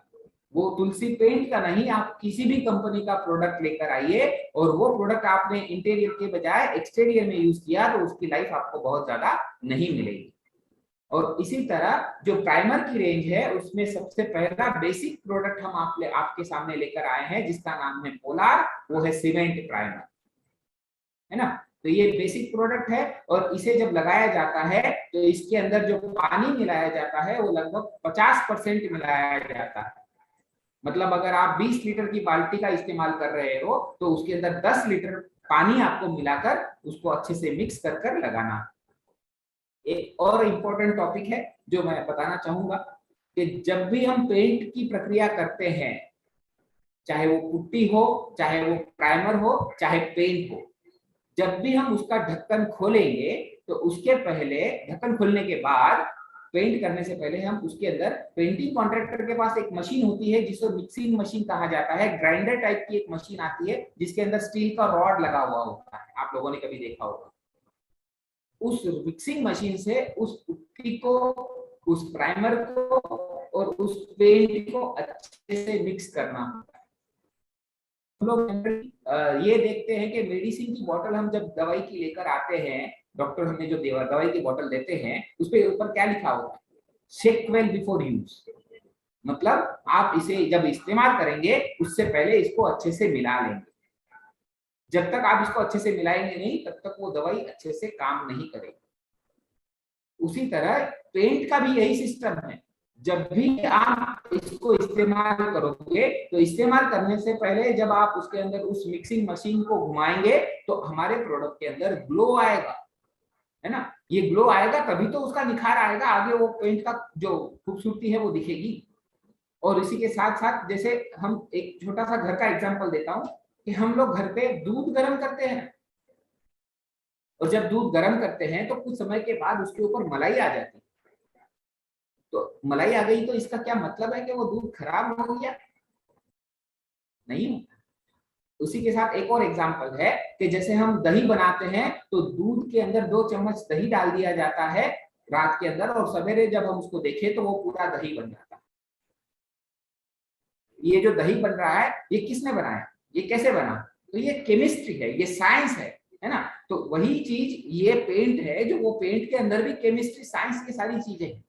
वो तुलसी पेंट का नहीं, आप किसी भी कंपनी का प्रोडक्ट लेकर आइए और वो प्रोडक्ट आपने इंटीरियर के बजाय एक्सटीरियर में यूज किया तो उसकी लाइफ आपको बहुत ज्यादा नहीं मिलेगी। और इसी तरह जो प्राइमर की रेंज है उसमें सबसे पहला बेसिक प्रोडक्ट हम आपके सामने लेकर आए हैं जिसका नाम है पोलार, वो है सीमेंट प्राइमर, है ना। तो ये बेसिक प्रोडक्ट है और इसे जब लगाया जाता है तो इसके अंदर जो पानी मिलाया जाता है वो लगभग 50% मिलाया जाता है। मतलब अगर आप 20 लीटर की बाल्टी का इस्तेमाल कर रहे हो तो उसके अंदर 10 लीटर पानी आपको मिलाकर उसको अच्छे से मिक्स कर कर लगाना। एक और इम्पोर्टेंट टॉपिक है जो मैं बताना चाहूंगा कि जब भी हम पेंट की प्रक्रिया करते हैं, चाहे वो पुट्टी हो, चाहे वो प्राइमर हो, चाहे पेंट हो, जब भी हम उसका ढक्कन खोलेंगे तो उसके पहले, ढक्कन खोलने के बाद, पेंट करने से पहले हम उसके अंदर, पेंटिंग कॉन्ट्रैक्टर के पास एक मशीन होती है जिसको मिक्सिंग मशीन कहा जाता है, ग्राइंडर टाइप की एक मशीन आती है जिसके अंदर स्टील का रॉड लगा हुआ होता है, आप लोगों ने कभी देखा होगा। उस मिक्सिंग मशीन से उस पुट्टी को, उस प्राइमर को और उस पेंट को अच्छे से मिक्स करना होता है। हम लोग ये देखते हैं कि मेडिसिन की बोतल हम जब दवाई की लेकर आते हैं, डॉक्टर हमें जो दवाई की बोतल देते हैं उस पे ऊपर क्या लिखा होता है, शेक वेल बिफोर यूज। मतलब आप इसे जब इस्तेमाल करेंगे उससे पहले इसको अच्छे से मिला लेंगे। जब तक आप इसको अच्छे से मिलाएंगे नहीं तब तक वो दवाई अच्छे से काम नहीं करेगी। उसी तरह पेंट का भी यही सिस्टम है, जब भी आप इसको इस्तेमाल करोगे तो इस्तेमाल करने से पहले जब आप उसके अंदर उस मिक्सिंग मशीन को घुमाएंगे तो हमारे प्रोडक्ट के अंदर ग्लो आएगा, है ना। ये ग्लो आएगा तभी तो उसका निखार आएगा, आगे वो पेंट का जो खूबसूरती है वो दिखेगी। और इसी के साथ साथ जैसे हम एक छोटा सा घर का एग्जांपल देता हूँ कि हम लोग घर पे दूध गर्म करते हैं और जब दूध गर्म करते हैं तो कुछ समय के बाद उसके ऊपर मलाई आ जाती है। तो मलाई आ गई तो इसका क्या मतलब है कि वो दूध खराब हो गया? नहीं। उसी के साथ एक और एग्जांपल है कि जैसे हम दही बनाते हैं तो दूध के अंदर 2 चम्मच दही डाल दिया जाता है रात के अंदर, और सवेरे जब हम उसको देखें तो वो पूरा दही बन जाता है। ये जो दही बन रहा है ये किसने बनाया, ये कैसे बना? तो ये केमिस्ट्री है, ये साइंस है ना। तो वही चीज ये पेंट है, जो वो पेंट के अंदर भी केमिस्ट्री साइंस की सारी चीजें हैं।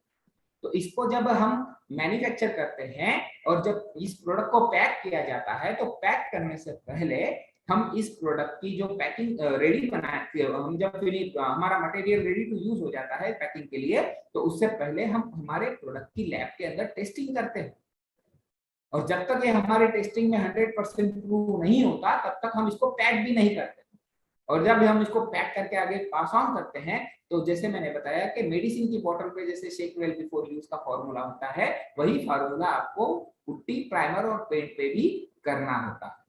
तो इसको जब हम मैन्युफैक्चर करते हैं और जब इस प्रोडक्ट को पैक किया जाता है तो पैक करने से पहले हम इस प्रोडक्ट की जो पैकिंग रेडी बनाते हैं, हम जब हमारा मटेरियल रेडी टू यूज हो जाता है पैकिंग के लिए, तो उससे पहले हम हमारे प्रोडक्ट की लैब के अंदर टेस्टिंग करते हैं। और जब तक ये हमारे टेस्टिंग में 100% प्रूव नहीं होता तब तक हम इसको पैक भी नहीं करते। और जब हम इसको पैक करके आगे पास ऑन करते हैं तो जैसे मैंने बताया कि मेडिसिन की बोतल पे जैसे शेक वेल बिफोर यूज का फॉर्मूला होता है, वही फॉर्मूला आपको पुट्टी, प्राइमर और पेंट पे भी करना होता है।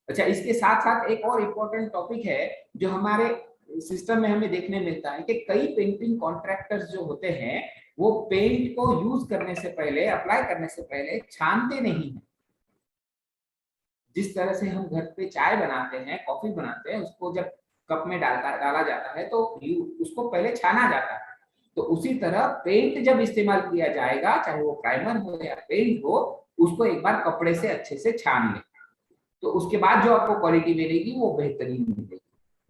अच्छा, इसके साथ साथ एक और इम्पोर्टेंट टॉपिक है जो हमारे सिस्टम में हमें देखने मिलता है कि कई पेंटिंग कॉन्ट्रैक्टर्स जो होते हैं वो पेंट को यूज करने से पहले, अप्लाई करने से पहले छानते नहीं है। जिस तरह से हम घर पे चाय बनाते हैं, कॉफी बनाते हैं, उसको जब कप में डाला जाता है तो उसको पहले छाना जाता है। तो उसी तरह पेंट जब इस्तेमाल किया जाएगा, चाहे वो प्राइमर हो या पेंट हो, उसको एक बार कपड़े से अच्छे से छान लें, तो उसके बाद जो आपको क्वालिटी मिलेगी वो बेहतरीन मिलेगी।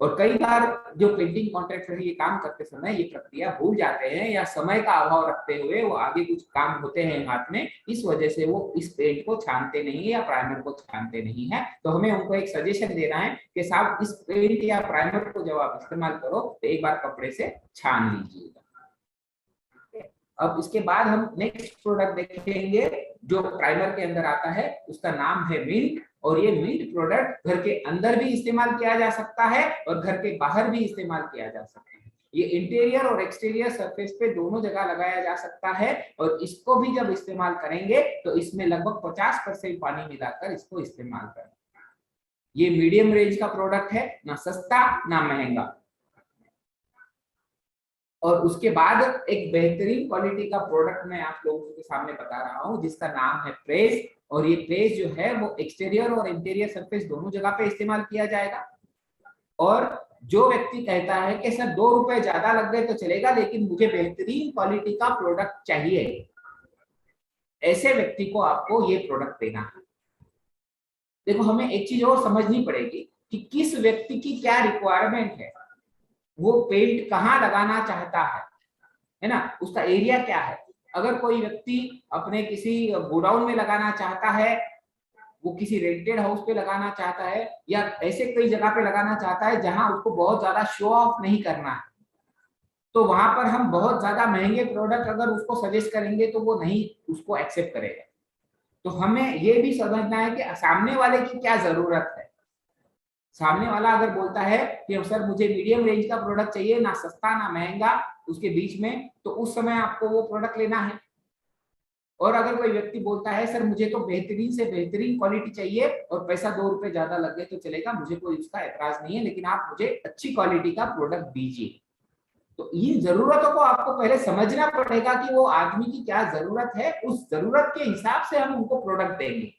और कई बार जो पेंटिंग कॉन्ट्रैक्टर ये काम करते समय ये प्रक्रिया भूल जाते हैं या समय का अभाव रखते हुए वो आगे कुछ काम होते हैं हाथ में, इस वजह से वो इस पेंट को छानते नहीं है या प्राइमर को छानते नहीं है। तो हमें उनको एक सजेशन देना है कि साहब इस पेंट या प्राइमर को जब आप इस्तेमाल करो तो एक बार कपड़े से छान लीजिएगा। अब इसके बाद हम नेक्स्ट प्रोडक्ट देखेंगे जो प्राइमर के अंदर आता है, उसका नाम है मिंट। और ये मिंट प्रोडक्ट घर के अंदर भी इस्तेमाल किया जा सकता है और घर के बाहर भी इस्तेमाल किया जा सकता है। ये इंटीरियर और एक्सटीरियर सरफेस पे दोनों जगह लगाया जा सकता है। और इसको भी जब इस्तेमाल करेंगे तो इसमें लगभग 50% पानी मिलाकर इसको इस्तेमाल करें। ये मीडियम रेंज का प्रोडक्ट है, ना सस्ता ना महंगा। और उसके बाद एक बेहतरीन क्वालिटी का प्रोडक्ट मैं आप लोगों के सामने बता रहा हूँ जिसका नाम है प्रेस। और ये प्रेस जो है वो एक्सटीरियर और इंटीरियर सरफेस दोनों जगह पे इस्तेमाल किया जाएगा। और जो व्यक्ति कहता है कि सर 2 रुपए ज्यादा लग गए तो चलेगा लेकिन मुझे बेहतरीन क्वालिटी का प्रोडक्ट चाहिए, ऐसे व्यक्ति को आपको ये प्रोडक्ट देना है। देखो, हमें एक चीज और समझनी पड़ेगी कि किस व्यक्ति की क्या रिक्वायरमेंट है, वो पेंट कहाँ लगाना चाहता है ना, उसका एरिया क्या है। अगर कोई व्यक्ति अपने किसी गोडाउन में लगाना चाहता है, वो किसी रेंटेड हाउस पे लगाना चाहता है, या ऐसे कई जगह पे लगाना चाहता है जहां उसको बहुत ज्यादा शो ऑफ नहीं करना है, तो वहां पर हम बहुत ज्यादा महंगे प्रोडक्ट अगर उसको सजेस्ट करेंगे तो वो नहीं उसको एक्सेप्ट करेगा। तो हमें ये भी समझना है कि सामने वाले की क्या जरूरत है। सामने वाला अगर बोलता है कि सर मुझे मीडियम रेंज का प्रोडक्ट चाहिए, ना सस्ता ना महंगा, उसके बीच में, तो उस समय आपको वो प्रोडक्ट लेना है। और अगर कोई व्यक्ति बोलता है सर मुझे तो बेहतरीन से बेहतरीन क्वालिटी चाहिए और पैसा 2 रुपए ज्यादा लग गए तो चलेगा, मुझे कोई उसका एतराज नहीं है, लेकिन आप मुझे अच्छी क्वालिटी का प्रोडक्ट दीजिए। तो इन जरूरतों को आपको पहले समझना पड़ेगा कि वो आदमी की क्या जरूरत है, उस जरूरत के हिसाब से हम उनको प्रोडक्ट देंगे।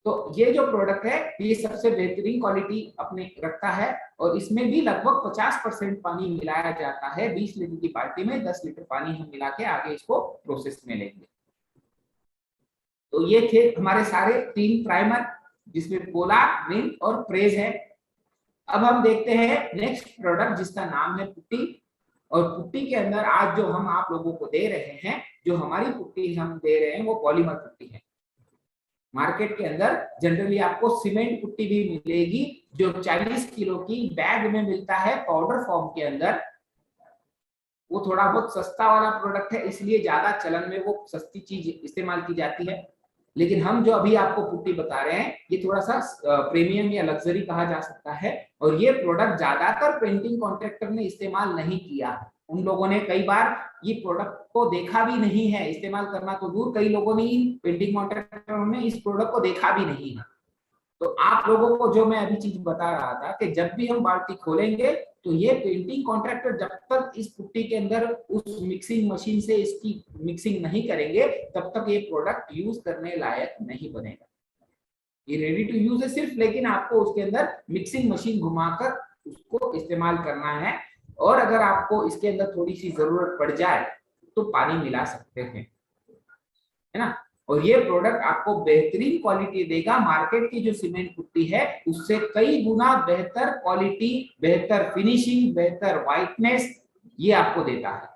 तो ये जो प्रोडक्ट है ये सबसे बेहतरीन क्वालिटी अपने रखता है और इसमें भी लगभग 50% पानी मिलाया जाता है। 20 लीटर की बाल्टी में 10 लीटर पानी हम मिला के आगे इसको प्रोसेस में लेंगे। तो ये थे हमारे सारे 3 प्राइमर जिसमें पोला, मिंट और प्रेस है। अब हम देखते हैं नेक्स्ट प्रोडक्ट जिसका नाम है पुट्टी। और पुट्टी के अंदर आज जो हम आप लोगों को दे रहे हैं, जो हमारी पुट्टी हम दे रहे हैं वो पॉलीमर पुट्टी है। मार्केट के अंदर जनरली आपको सीमेंट पुट्टी भी मिलेगी जो 40 किलो की बैग में मिलता है पाउडर फॉर्म के अंदर। वो थोड़ा बहुत सस्ता वाला प्रोडक्ट है, इसलिए ज्यादा चलन में वो सस्ती चीज इस्तेमाल की जाती है। लेकिन हम जो अभी आपको पुट्टी बता रहे हैं ये थोड़ा सा प्रीमियम या लग्जरी कहा जा सकता है। और ये प्रोडक्ट ज्यादातर पेंटिंग कॉन्ट्रैक्टर ने इस्तेमाल नहीं किया। उन लोगों ने कई बार ये प्रोडक्ट को देखा भी नहीं है, इस्तेमाल करना तो दूर, कई लोगों ने पेंटिंग कॉन्ट्रैक्टरों ने इस प्रोडक्ट को देखा भी नहीं है। तो आप लोगों को जो मैं अभी चीज बता रहा था कि जब भी हम बाल्टी खोलेंगे तो ये पेंटिंग कॉन्ट्रैक्टर जब तक इस पुट्टी के अंदर उस मिक्सिंग मशीन से इसकी मिक्सिंग नहीं करेंगे तब तक ये प्रोडक्ट यूज करने लायक नहीं बनेगा। ये रेडी टू यूज है सिर्फ, लेकिन आपको उसके अंदर मिक्सिंग मशीन घुमाकर उसको इस्तेमाल करना है, और अगर आपको इसके अंदर थोड़ी सी जरूरत पड़ जाए तो पानी मिला सकते हैं, है ना। और ये प्रोडक्ट आपको बेहतरीन क्वालिटी देगा, मार्केट की जो सीमेंट पुट्टी है उससे कई गुना बेहतर क्वालिटी, बेहतर फिनिशिंग, बेहतर व्हाइटनेस ये आपको देता है।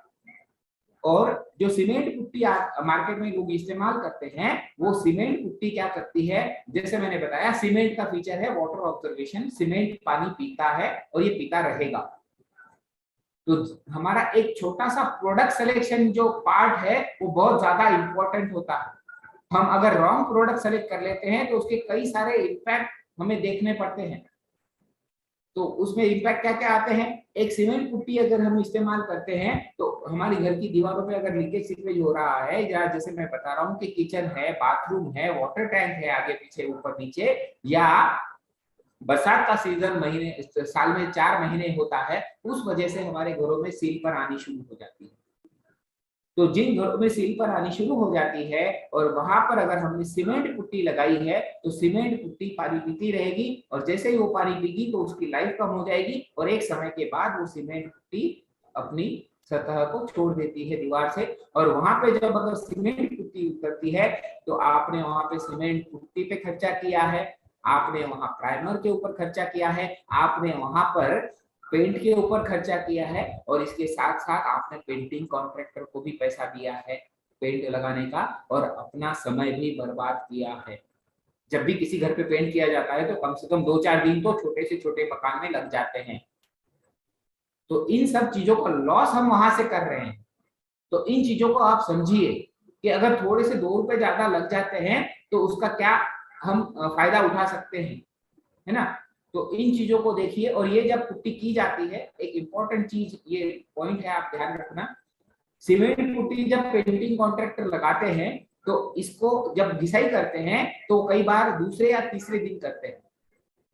और जो सीमेंट पुट्टी मार्केट में लोग इस्तेमाल करते हैं वो सीमेंट पुट्टी क्या करती है, जैसे मैंने बताया सीमेंट का फीचर है वाटर ऑब्जर्वेशन, सीमेंट पानी पीता है और ये पीता रहेगा। तो हमारा एक छोटा सा प्रोडक्ट सिलेक्शन जो पार्ट है वो बहुत ज्यादा इंपॉर्टेंट होता है। हम अगर रॉन्ग प्रोडक्ट सेलेक्ट कर लेते हैं तो उसके कई सारे इम्पैक्ट हमें देखने पड़ते हैं। तो उसमें इम्पैक्ट क्या क्या आते हैं, एक सीमेंट पुट्टी अगर हम इस्तेमाल करते हैं तो हमारी घर की दीवारों पे अगर लीकेज सीवेज हो रहा है, या जैसे मैं बता रहा हूँ कि किचन है, बाथरूम है, वाटर टैंक है आगे पीछे ऊपर नीचे, या बरसात का सीजन महीने साल में 4 महीने होता है, उस वजह से हमारे घरों में सील पर आनी शुरू हो जाती है। तो जिन घरों में सील पर आनी शुरू हो जाती है और वहां पर अगर हमने सीमेंट पुट्टी लगाई है तो सीमेंट पुट्टी पानी पीती रहेगी, और जैसे ही वो पानी पीगी तो उसकी लाइफ कम हो जाएगी और एक समय के बाद वो सीमेंट पुट्टी अपनी सतह को छोड़ देती है दीवार से। और वहां पे जब अगर सीमेंट पुट्टी उतरती है तो आपने वहां पे सीमेंट पुट्टी पे खर्चा किया है, आपने वहां प्राइमर के ऊपर खर्चा किया है, आपने वहां पर पेंट के ऊपर खर्चा किया है, और इसके साथ साथ आपने पेंटिंग कॉन्ट्रैक्टर को भी पैसा दिया है पेंट लगाने का, और अपना समय भी बर्बाद किया है। जब भी किसी घर पे पेंट किया जाता है तो कम से कम 2-4 दिन तो छोटे से छोटे मकान में लग जाते हैं। तो इन सब चीजों का लॉस हम वहां से कर रहे हैं। तो इन चीजों को आप समझिए कि अगर थोड़े से 2 रुपए ज्यादा लग जाते हैं तो उसका क्या हम फायदा उठा सकते हैं, है ना। तो इन चीजों को देखिए। और ये जब पुट्टी की जाती है, एक इंपॉर्टेंट चीज ये पॉइंट है, आप ध्यान रखना, सीमेंट पुट्टी जब पेंटिंग कॉन्ट्रैक्टर लगाते हैं तो इसको जब घिसाई करते हैं तो कई बार दूसरे या तीसरे दिन करते हैं,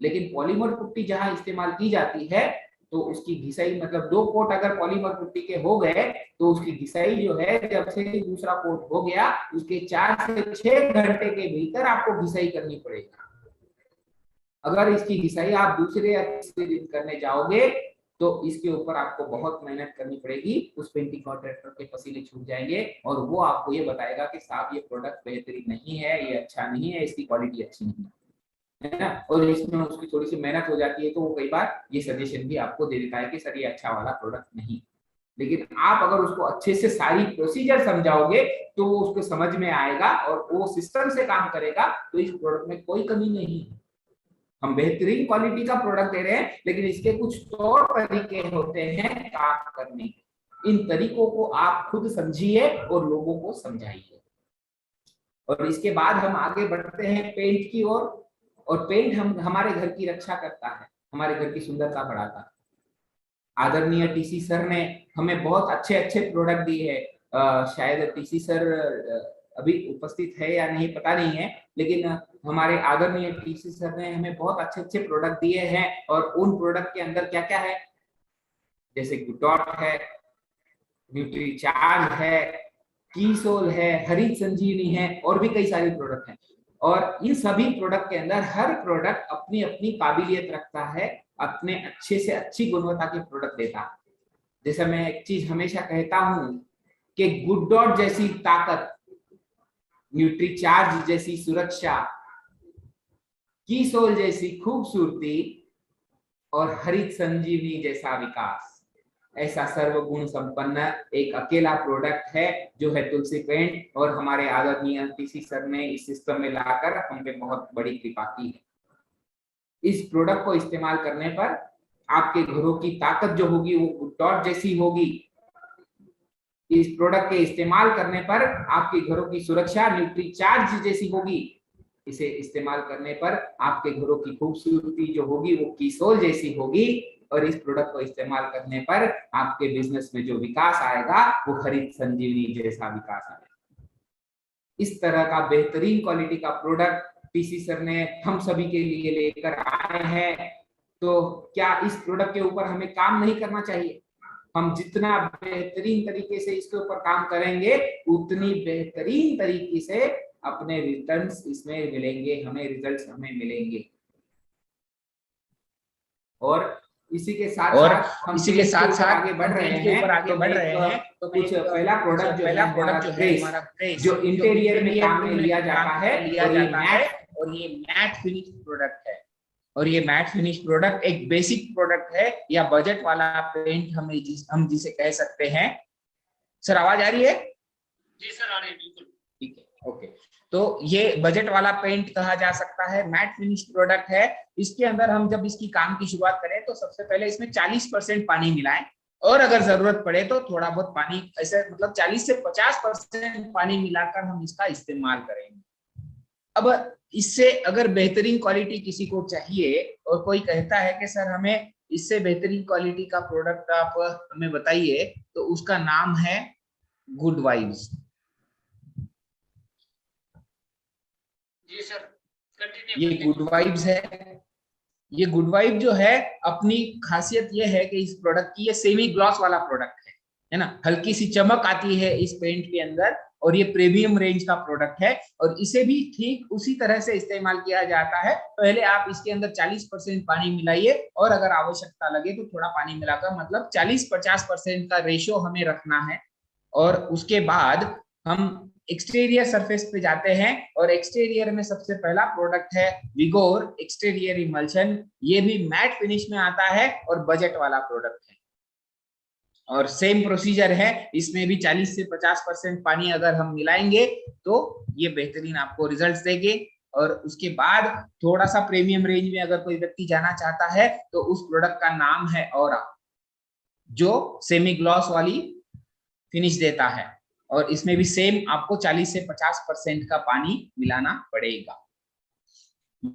लेकिन पॉलीमर पुट्टी जहां इस्तेमाल की जाती है तो उसकी घिसाई मतलब 2 कोट अगर पॉलीमर पुट्टी के हो गए तो उसकी घिसाई जो है जब से दूसरा कोट हो गया उसके 4 से 6 घंटे के भीतर आपको घिसाई करनी पड़ेगी। अगर इसकी घिसाई आप दूसरे या तीसरे दिन करने जाओगे तो इसके ऊपर आपको बहुत मेहनत करनी पड़ेगी, उस पेंटिंग कॉन्ट्रैक्टर के पसीने छूट जाएंगे और वो आपको ये बताएगा कि साहब ये प्रोडक्ट बेहतरीन नहीं है, ये अच्छा नहीं है, इसकी क्वालिटी अच्छी नहीं है ना। और इसमें उसकी थोड़ी सी मेहनत हो जाती है तो वो कई बार ये सजेशन भी आपको दे देता है कि सर ये अच्छा वाला प्रोडक्ट नहीं। लेकिन आप अगर उसको अच्छे से सारी प्रोसीजर समझाओगे तो वो उसको समझ में आएगा और वो सिस्टम से काम करेगा, तो इस प्रोडक्ट में कोई कमी नहीं है। हम बेहतरीन क्वालिटी का प्रोडक्ट दे रहे हैं लेकिन इसके कुछ तौर तरीके होते हैं काम करने के। इन तरीकों को आप खुद समझिए और लोगों को समझाइए। और इसके बाद हम आगे बढ़ते हैं पेंट की ओर। और पेंट हम हमारे घर की रक्षा करता है, हमारे घर की सुंदरता बढ़ाता है। आदरणीय टीसी सर ने हमें बहुत अच्छे अच्छे प्रोडक्ट दिए हैं। शायद टीसी सर अभी उपस्थित है या नहीं पता नहीं है, लेकिन हमारे आदरणीय टीसी सर ने हमें बहुत अच्छे अच्छे प्रोडक्ट दिए हैं। और उन प्रोडक्ट के अंदर क्या क्या है, जैसे गुडडॉट है, न्यूट्रीचार्ज है, कीसोल है, हरित संजीवनी है और भी कई सारे प्रोडक्ट हैं। और इन सभी प्रोडक्ट के अंदर हर प्रोडक्ट अपनी अपनी काबिलियत रखता है, अपने अच्छे से अच्छी गुणवत्ता के प्रोडक्ट देता है। जैसे मैं एक चीज हमेशा कहता हूं कि गुडडॉट जैसी ताकत, न्यूट्रीचार्ज जैसी सुरक्षा, कीसोल जैसी खूबसूरती और हरित संजीवनी जैसा विकास, ऐसा सर्वगुण संपन्न एक अकेला प्रोडक्ट है जो है तुलसी पेंट। और हमारे आदरणीय टीसी सर ने इस सिस्टम में लाकर हम पे बहुत बड़ी कृपा की है। इस प्रोडक्ट को इस्तेमाल करने पर आपके घरों की ताकत जो होगी वो गुडडॉट जैसी होगी। इस प्रोडक्ट के इस्तेमाल करने पर आपके घरों की सुरक्षा न्यूट्रीचार्ज जैसी होगी। इसे इस्तेमाल करने पर आपके घरों की खूबसूरती जो होगी वो कीसोल जैसी होगी। और इस प्रोडक्ट को इस्तेमाल करने पर आपके बिजनेस में जो विकास आएगा वो हरित संजीवनी जैसा विकास आएगा। इस तरह का बेहतरीन क्वालिटी का प्रोडक्ट टीसी सर ने हम सभी के लिए लेकर आए हैं। तो क्या इस प्रोडक्ट के ऊपर हमें काम नहीं करना चाहिए? हम जितना बेहतरीन तरीके से इसके ऊपर काम करेंगे उतनी बेहतरीन तरीके से अपने रिटर्न्स इसमें मिलेंगे, हमें रिजल्ट्स हमें मिलेंगे। और इसी के साथ साथ आगे बढ़ रहे हैं तो कुछ पहला प्रोडक्ट जो है हमारा ग्रेस, जो इंटीरियर में काम में लिया जाता है और ये मैट फिनिश प्रोडक्ट है। और ये मैट फिनिश प्रोडक्ट एक बेसिक प्रोडक्ट है या बजट वाला पेंट हम जिसे कह सकते हैं। सर आवाज आ रही है? जी सर आ रही है, बिल्कुल ठीक है, ओके। तो ये बजट वाला पेंट कहा जा सकता है, मैट फिनिश प्रोडक्ट है। इसके अंदर हम जब इसकी काम की शुरुआत करें तो सबसे पहले इसमें 40% पानी मिलाएं और अगर जरूरत पड़े तो थोड़ा बहुत पानी, ऐसे मतलब 40 से 50% पानी मिलाकर हम इसका इस्तेमाल करेंगे। अब इससे अगर बेहतरीन क्वालिटी किसी को चाहिए और कोई कहता है कि सर हमें इससे बेहतरीन क्वालिटी का प्रोडक्ट आप हमें बताइए, तो उसका नाम है गुड वाइब्स। जी सर कंटिन्यू। ये गुड वाइब्स है। ये गुड वाइब जो है अपनी खासियत ये है कि इस प्रोडक्ट की, ये सेमी ग्लॉस वाला प्रोडक्ट है ना, हल्की सी चमक आती है इस पेंट के अंदर और ये प्रीमियम रेंज का प्रोडक्ट है और इसे भी ठीक उसी तरह से इस्तेमाल किया जाता है। पहले आप इसके अंदर 40% पानी मिलाइए और अगर आवश्यकता लगे तो थोड़ा पानी मिलाकर, मतलब 40-50% का रेशियो हमें रखना है। और उसके बाद हम एक्सटीरियर सरफेस पे जाते हैं और एक्सटीरियर में सबसे पहला प्रोडक्ट है विगोर एक्सटीरियर इमल्शन। ये भी मैट फिनिश में आता है और बजट वाला प्रोडक्ट है और सेम प्रोसीजर है। इसमें भी 40 से 50% पानी अगर हम मिलाएंगे तो ये बेहतरीन आपको रिजल्ट्स देंगे। और उसके बाद थोड़ा सा प्रीमियम रेंज में अगर कोई व्यक्ति जाना चाहता है तो उस प्रोडक्ट का नाम है ऑरा, जो सेमी ग्लॉस वाली फिनिश देता है और इसमें भी सेम आपको 40 से 50% का पानी मिलाना पड़ेगा।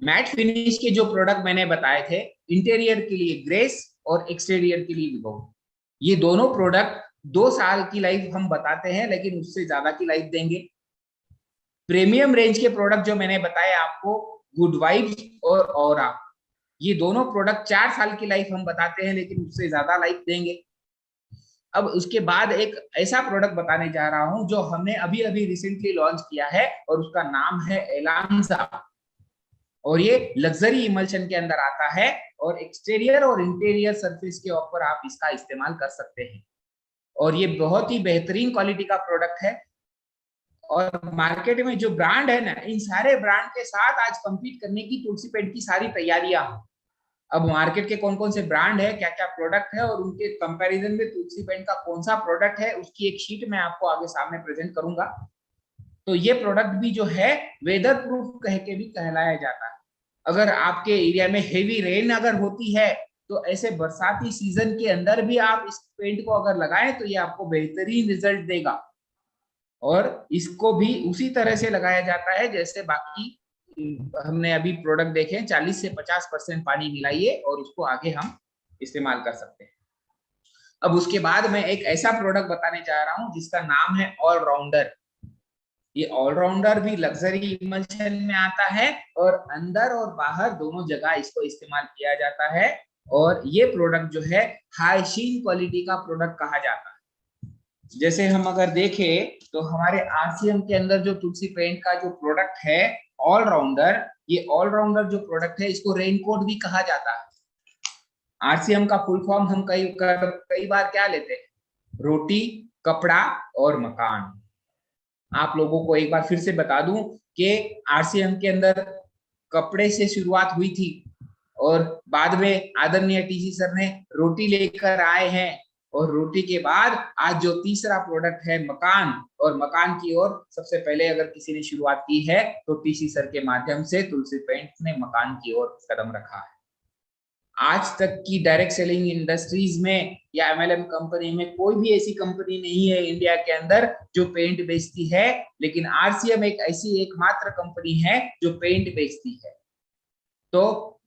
मैट फिनिश के जो प्रोडक्ट मैंने बताए थे, इंटीरियर के लिए ग्रेस और एक्सटीरियर के लिए विगो, ये दोनों प्रोडक्ट 2 साल की लाइफ हम बताते हैं लेकिन उससे ज्यादा की लाइफ देंगे। प्रीमियम रेंज के प्रोडक्ट जो मैंने बताए आपको, गुड वाइब्स और ऑरा, ये दोनों प्रोडक्ट 4 साल की लाइफ हम बताते हैं लेकिन उससे ज्यादा लाइफ देंगे। अब उसके बाद एक ऐसा प्रोडक्ट बताने जा रहा हूं जो हमने अभी अभी रिसेंटली लॉन्च किया है और उसका नाम है एलांजा और ये लग्जरी इमल्शन के अंदर आता है और एक्सटीरियर और इंटीरियर सरफेस के ऊपर आप इसका इस्तेमाल कर सकते हैं और ये बहुत ही बेहतरीन क्वालिटी का प्रोडक्ट है। और मार्केट में जो ब्रांड है ना, इन सारे ब्रांड के साथ आज कंपीट करने की तुलसी पेंट की सारी तैयारियां। अब मार्केट के कौन कौन से ब्रांड है, क्या क्या प्रोडक्ट है और उनके कंपैरिजन में तुलसी पेंट का कौन सा प्रोडक्ट है, उसकी एक शीट मैं आपको आगे सामने प्रेजेंट करूंगा। तो ये प्रोडक्ट भी जो है वेदर प्रूफ कह के भी कहलाया जाता है। अगर आपके एरिया में हेवी रेन अगर होती है तो ऐसे बरसाती सीजन के अंदर भी आप इस पेंट को अगर लगाएं तो ये आपको बेहतरीन रिजल्ट देगा। और इसको भी उसी तरह से लगाया जाता है जैसे बाकी हमने अभी प्रोडक्ट देखे, 40 से 50% पानी मिलाइए और उसको आगे हम इस्तेमाल कर सकते हैं। अब उसके बाद मैं एक ऐसा प्रोडक्ट बताने जा रहा हूं जिसका नाम है ऑलराउंडर। ये ऑलराउंडर भी लग्जरी इमल्शन में आता है और अंदर और बाहर दोनों जगह इसको इस्तेमाल किया जाता है और ये प्रोडक्ट जो है हाई शीन क्वालिटी का प्रोडक्ट कहा जाता है। जैसे हम अगर देखें तो हमारे आरसीएम के अंदर जो तुलसी पेंट का जो प्रोडक्ट है ऑलराउंडर, ये ऑलराउंडर जो प्रोडक्ट है इसको रेनकोट भी कहा जाता है। आरसीएम का फुल फॉर्म हम कई बार क्या लेते हैं, रोटी, कपड़ा और मकान। आप लोगों को एक बार फिर से बता दूं कि आरसीएम के अंदर कपड़े से शुरुआत हुई थी और बाद में आदरणीय टीसी सर ने रोटी लेकर आए हैं और रोटी के बाद आज जो तीसरा प्रोडक्ट है मकान, और मकान की ओर सबसे पहले अगर किसी ने शुरुआत की है तो टीसी सर के माध्यम से तुलसी पेंट ने मकान की ओर कदम रखा है। आज तक की डायरेक्ट सेलिंग इंडस्ट्रीज में या एमएलएम कंपनी में कोई भी ऐसी कंपनी नहीं है इंडिया के अंदर जो पेंट बेचती है, लेकिन आरसीएम एक ऐसी एकमात्र कंपनी है जो पेंट बेचती है। तो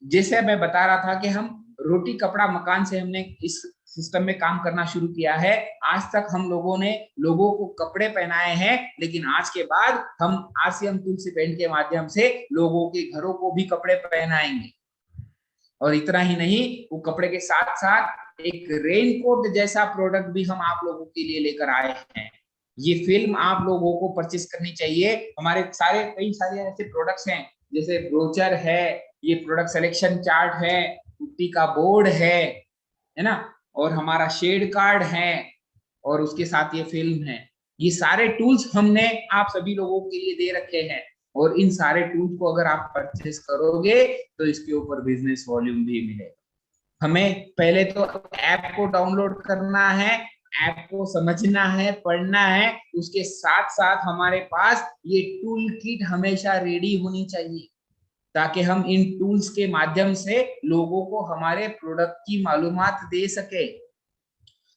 जैसे मैं बता रहा था कि हम रोटी, कपड़ा, मकान से हमने इस सिस्टम में काम करना शुरू किया है। आज तक हम लोगों ने लोगों को कपड़े पहनाए हैं, लेकिन आज के बाद हम आरसीएम तुलसी पेंट के माध्यम से लोगों के घरों को भी कपड़े पहनाएंगे। और इतना ही नहीं, वो कपड़े के साथ साथ एक रेनकोट जैसा प्रोडक्ट भी हम आप लोगों के लिए लेकर आए हैं। ये फिल्म आप लोगों को परचेस करनी चाहिए। हमारे सारे कई सारे ऐसे प्रोडक्ट्स हैं, जैसे ब्रोचर है, ये प्रोडक्ट सिलेक्शन चार्ट है, पुट्टी का बोर्ड है ना, और हमारा शेड कार्ड है, और उसके साथ ये फिल्म है। ये सारे टूल्स हमने आप सभी लोगों के लिए दे रखे हैं, और इन सारे टूल्स को अगर आप परचेस करोगे तो इसके ऊपर बिजनेस वॉल्यूम भी मिलेगा। हमें पहले तो ऐप को डाउनलोड करना है, ऐप को समझना है, पढ़ना है, उसके साथ साथ हमारे पास ये टूल किट हमेशा रेडी होनी चाहिए, ताकि हम इन टूल्स के माध्यम से लोगों को हमारे प्रोडक्ट की मालूमात दे सके।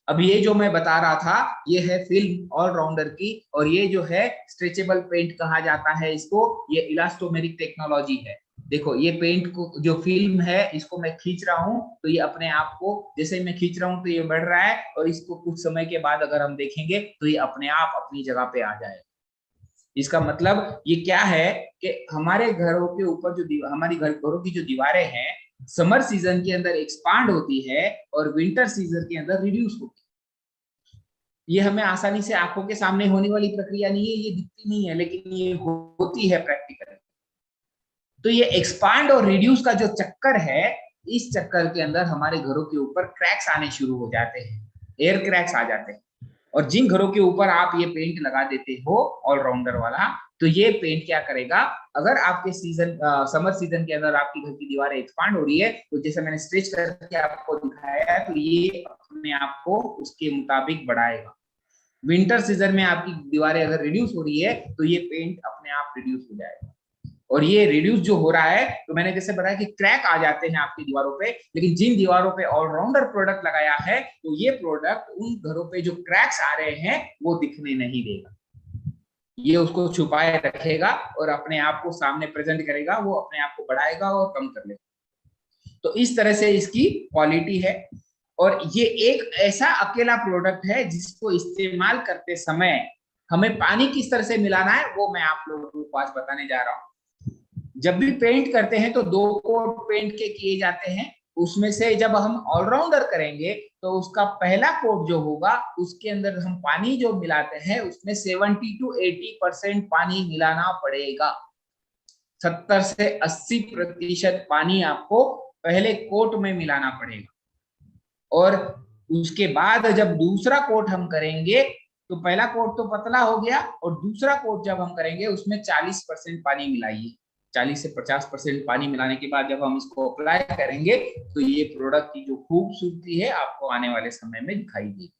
अब ये जो मैं बता रहा था, ये है फिल्म ऑलराउंडर की, और ये जो है स्ट्रेचेबल पेंट कहा जाता है इसको, ये इलास्टोमेरिक टेक्नोलॉजी है। देखो ये पेंट को, जो फिल्म है, इसको मैं खींच रहा हूँ तो ये अपने आप को, जैसे मैं खींच रहा हूँ तो ये बढ़ रहा है, और इसको कुछ समय के बाद अगर हम देखेंगे तो ये अपने आप अपनी जगह पे आ जाएगा। इसका मतलब ये क्या है कि हमारे घरों के ऊपर जो हमारी घरों की जो दीवारें हैं, समर सीजन के अंदर एक्सपांड होती है और विंटर सीजन के अंदर रिड्यूस होती है। ये हमें आसानी से आंखों के सामने होने वाली प्रक्रिया नहीं है, ये दिखती नहीं है, लेकिन ये होती है प्रैक्टिकली। तो ये एक्सपांड और रिड्यूस का जो चक्कर है, इस चक्कर के अंदर हमारे घरों के ऊपर क्रैक्स आने शुरू हो जाते हैं, एयर क्रैक्स आ जाते हैं। और जिन घरों के ऊपर आप ये पेंट लगा देते हो ऑलराउंडर वाला, तो ये पेंट क्या करेगा, अगर आपके समर सीजन के अंदर आपकी घर की दीवारें एक्सपांड हो रही है, तो जैसे मैंने स्ट्रेच करके आपको दिखाया है, तो ये अपने आप को उसके मुताबिक बढ़ाएगा। विंटर सीजन में आपकी दीवारें अगर रिड्यूस हो रही है, तो ये पेंट अपने आप रिड्यूस हो जाएगा। और ये रिड्यूस जो हो रहा है, तो मैंने जैसे बताया कि क्रैक आ जाते हैं आपकी दीवारों पे, लेकिन जिन दीवारों पे ऑलराउंडर प्रोडक्ट लगाया है, तो ये प्रोडक्ट उन घरों पे जो क्रैक्स आ रहे हैं वो दिखने नहीं देगा, ये उसको छुपाए रखेगा और अपने आप को सामने प्रेजेंट करेगा, वो अपने आप को बढ़ाएगा और कम कर लेगा। तो इस तरह से इसकी क्वालिटी है। और ये एक ऐसा अकेला प्रोडक्ट है जिसको इस्तेमाल करते समय हमें पानी किस तरह से मिलाना है, वो मैं आप लोगों को आज बताने जा रहा हूँ। जब भी पेंट करते हैं तो 2 कोट पेंट के किए जाते हैं। उसमें से जब हम ऑलराउंडर करेंगे तो उसका पहला कोट जो होगा, उसके अंदर हम पानी जो मिलाते हैं उसमें 70 to 80% पानी मिलाना पड़ेगा। 70 से 80% पानी आपको पहले कोट में मिलाना पड़ेगा। और उसके बाद जब दूसरा कोट हम करेंगे, तो पहला कोट तो पतला हो गया, और दूसरा कोट जब हम करेंगे उसमें 40% पानी मिलाइए। 40 से 50% पानी मिलाने के बाद जब हम इसको अप्लाई करेंगे, तो ये प्रोडक्ट की जो खूबसूरती है आपको आने वाले समय में दिखाई देगी।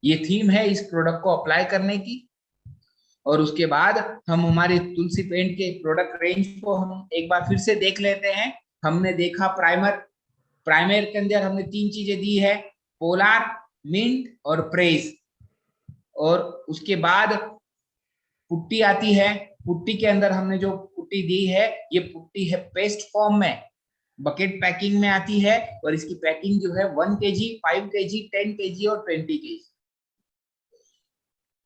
ये थीम है इस प्रोडक्ट को अप्लाई करने की। और उसके बाद हम हमारे तुलसी पेंट के प्रोडक्ट रेंज को हम एक बार फिर से देख लेते हैं। हमने देखा प्राइमर के अंदर हमने 3 चीजें दी है, पोलार, मिंट और प्रेस। और उसके बाद पुट्टी आती है। पुट्टी के अंदर हमने जो पुट्टी दी है, ये पुट्टी है पेस्ट फॉर्म में, बकेट पैकिंग में आती है, और इसकी पैकिंग जो है 1 kg, 5 kg, 10 kg और 20 kg।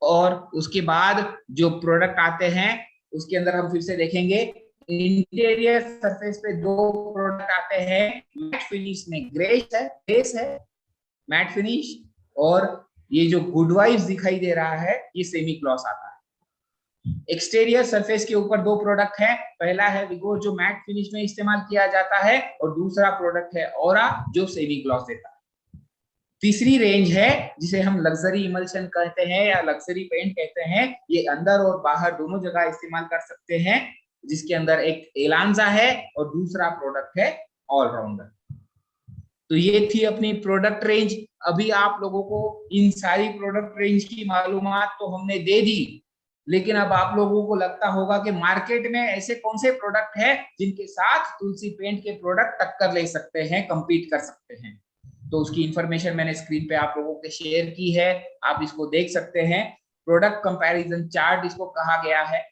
और उसके बाद जो प्रोडक्ट आते हैं उसके अंदर हम फिर से देखेंगे, इंटीरियर सरफेस पे 2 प्रोडक्ट आते हैं। मैट फिनिश में ग्रेस है मैट फिनिश, और ये जो गुड वाइब्स दिखाई दे रहा है, ये सेमी ग्लॉस आता है। एक्सटीरियर सरफेस के ऊपर 2 प्रोडक्ट है। पहला है विगोर जो मैट फिनिश में इस्तेमाल किया जाता है, और दूसरा प्रोडक्ट है ऑरा जो सेमी ग्लॉस देता है। तीसरी रेंज है जिसे हम लग्जरी इमल्शन कहते हैं या लग्जरी पेंट कहते हैं। ये अंदर और बाहर दोनों जगह इस्तेमाल कर सकते हैं, जिसके अंदर एक एलांजा है और दूसरा प्रोडक्ट है ऑलराउंडर। तो ये थी अपनी प्रोडक्ट रेंज। अभी आप लोगों को इन सारी प्रोडक्ट रेंज की मालूमात तो हमने दे दी, लेकिन अब आप लोगों को लगता होगा कि मार्केट में ऐसे कौन से प्रोडक्ट हैं जिनके साथ तुलसी पेंट के प्रोडक्ट टक्कर ले सकते हैं, कंपीट कर सकते हैं। तो उसकी इंफॉर्मेशन मैंने स्क्रीन पे आप लोगों के शेयर की है, आप इसको देख सकते हैं। प्रोडक्ट कंपैरिजन चार्ट इसको कहा गया है।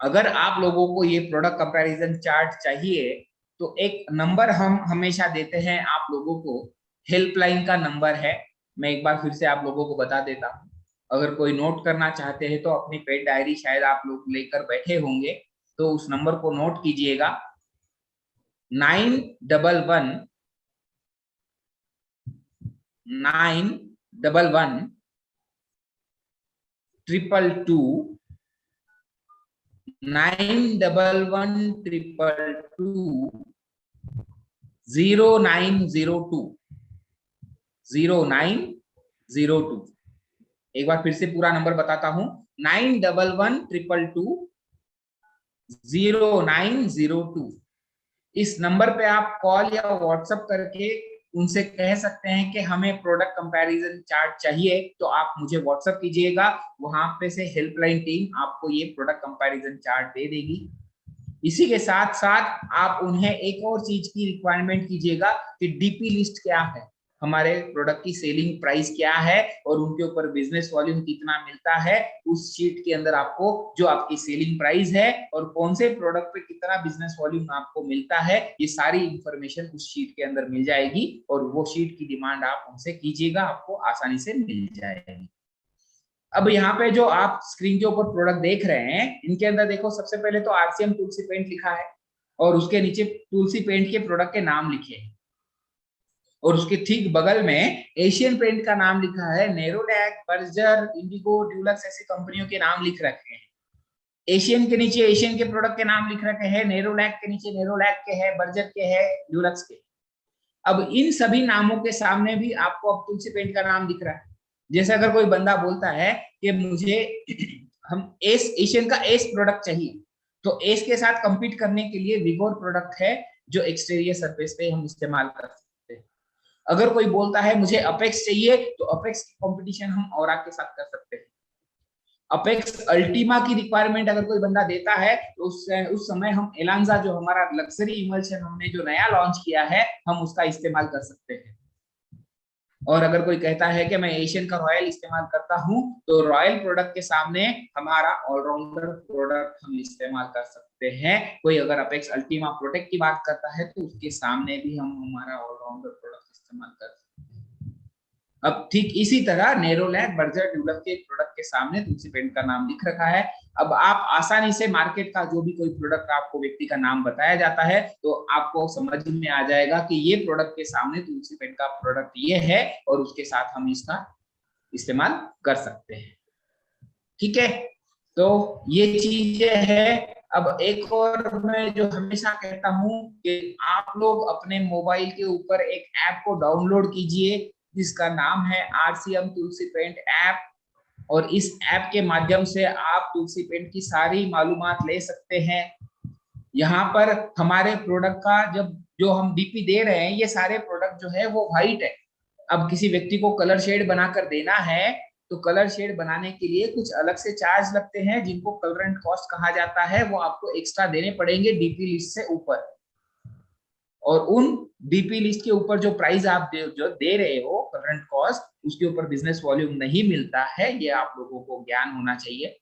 अगर आप लोगों को ये प्रोडक्ट कंपैरिजन चार्ट चाहिए, तो एक नंबर हम हमेशा देते हैं आप लोगों को, हेल्पलाइन का नंबर है। मैं एक बार फिर से आप लोगों को बता देता हूँ। अगर कोई नोट करना चाहते हैं तो अपनी पेन डायरी शायद आप लोग लेकर बैठे होंगे, तो उस नंबर को नोट कीजिएगा। 911 222 911 222 0902 0902। एक बार फिर से पूरा नंबर बताता हूं, 911 222 0902। इस नंबर पे आप कॉल या व्हाट्सएप करके उनसे कह सकते हैं कि हमें प्रोडक्ट कंपैरिजन चार्ट चाहिए, तो आप मुझे व्हाट्सएप कीजिएगा, वहां पे से हेल्पलाइन टीम आपको ये प्रोडक्ट कंपैरिजन चार्ट दे देगी। इसी के साथ साथ आप उन्हें एक और चीज की रिक्वायरमेंट कीजिएगा कि डीपी लिस्ट क्या है, हमारे प्रोडक्ट की सेलिंग प्राइस क्या है और उनके ऊपर बिजनेस वॉल्यूम कितना मिलता है। उस शीट के अंदर आपको जो आपकी सेलिंग प्राइस है और कौन से प्रोडक्ट पे कितना बिजनेस वॉल्यूम आपको मिलता है, ये सारी इंफॉर्मेशन उस शीट के अंदर मिल जाएगी और वो शीट की डिमांड आप उनसे कीजिएगा, आपको आसानी से मिल जाएगी। अब यहाँ पे जो आप स्क्रीन के ऊपर प्रोडक्ट देख रहे हैं, इनके अंदर देखो, सबसे पहले तो आरसीएम तुलसी पेंट लिखा है और उसके नीचे तुलसी पेंट के प्रोडक्ट के नाम लिखे हैं और उसके ठीक बगल में एशियन पेंट का नाम लिखा है, नेरोलैक, बर्जर, इंडिगो, ड्यूलक्स ऐसी कंपनियों के नाम लिख रखे हैं। एशियन के नीचे एशियन के प्रोडक्ट के नाम लिख रखे हैं, नेरोलैक के नीचे नेरोलैक के है, बर्जर के है, ड्यूलक्स के। अब इन सभी नामों के सामने भी आपको अब तुलसी पेंट का नाम दिख रहा है। जैसे अगर कोई बंदा बोलता है कि मुझे हम एशियन का एस प्रोडक्ट चाहिए, तो एस के साथ कंपीट करने के लिए विगोर प्रोडक्ट है जो एक्सटीरियर सरफेस पे हम इस्तेमाल कर सकते हैं। अगर कोई बोलता है मुझे अपेक्स चाहिए, तो अपेक्स की कंपटीशन हम औरा के साथ कर सकते हैं। अपेक्स अल्टीमा की रिक्वायरमेंट अगर कोई बंदा देता है, तो उस समय हम एलांजा, जो हमारा लग्जरी इमल्शन हमने जो नया लॉन्च किया है, हम उसका इस्तेमाल कर सकते हैं। और अगर कोई कहता है कि मैं एशियन का रॉयल इस्तेमाल करता हूं, तो रॉयल प्रोडक्ट के सामने हमारा ऑलराउंडर प्रोडक्ट हम इस्तेमाल कर सकते हैं। कोई अगर अपेक्स अल्टीमा प्रोटेक्ट की बात करता है, तो उसके सामने भी हम हमारा ऑलराउंडर प्रोडक्ट इस्तेमाल कर सकते हैं। अब ठीक इसी तरह नेरोलैक, बर्जर, ड्यूलक्स के प्रोडक्ट के सामने तुलसी पेंट का नाम लिख रखा है। अब आप आसानी से मार्केट का जो भी कोई प्रोडक्ट आपको व्यक्ति का नाम बताया जाता है, तो आपको समझ में आ जाएगा कि ये प्रोडक्ट के सामने तुलसी पेंट का प्रोडक्ट ये है और उसके साथ हम इसका इस्तेमाल कर सकते हैं। ठीक है, तो ये चीजें है। अब एक और मैं जो हमेशा कहता हूं कि आप लोग अपने मोबाइल के ऊपर एक ऐप को डाउनलोड कीजिए जिसका नाम है आरसीएम तुलसी पेंट ऐप, और इस ऐप के माध्यम से आप तुलसी पेंट की सारी मालूमात ले सकते हैं। यहाँ पर हमारे प्रोडक्ट का जो हम डीपी दे रहे हैं, ये सारे प्रोडक्ट जो है वो व्हाइट है। अब किसी व्यक्ति को कलर शेड बनाकर देना है, तो कलर शेड बनाने के लिए कुछ अलग से चार्ज लगते हैं, जिनको कलरेंट कॉस्ट कहा जाता है। वो आपको एक्स्ट्रा देने पड़ेंगे डीपी लिस्ट से ऊपर, और उन डीपी लिस्ट के ऊपर जो प्राइस आप जो दे रहे हो करंट कॉस्ट, उसके ऊपर बिजनेस वॉल्यूम नहीं मिलता है। ये आप लोगों को ज्ञान होना चाहिए।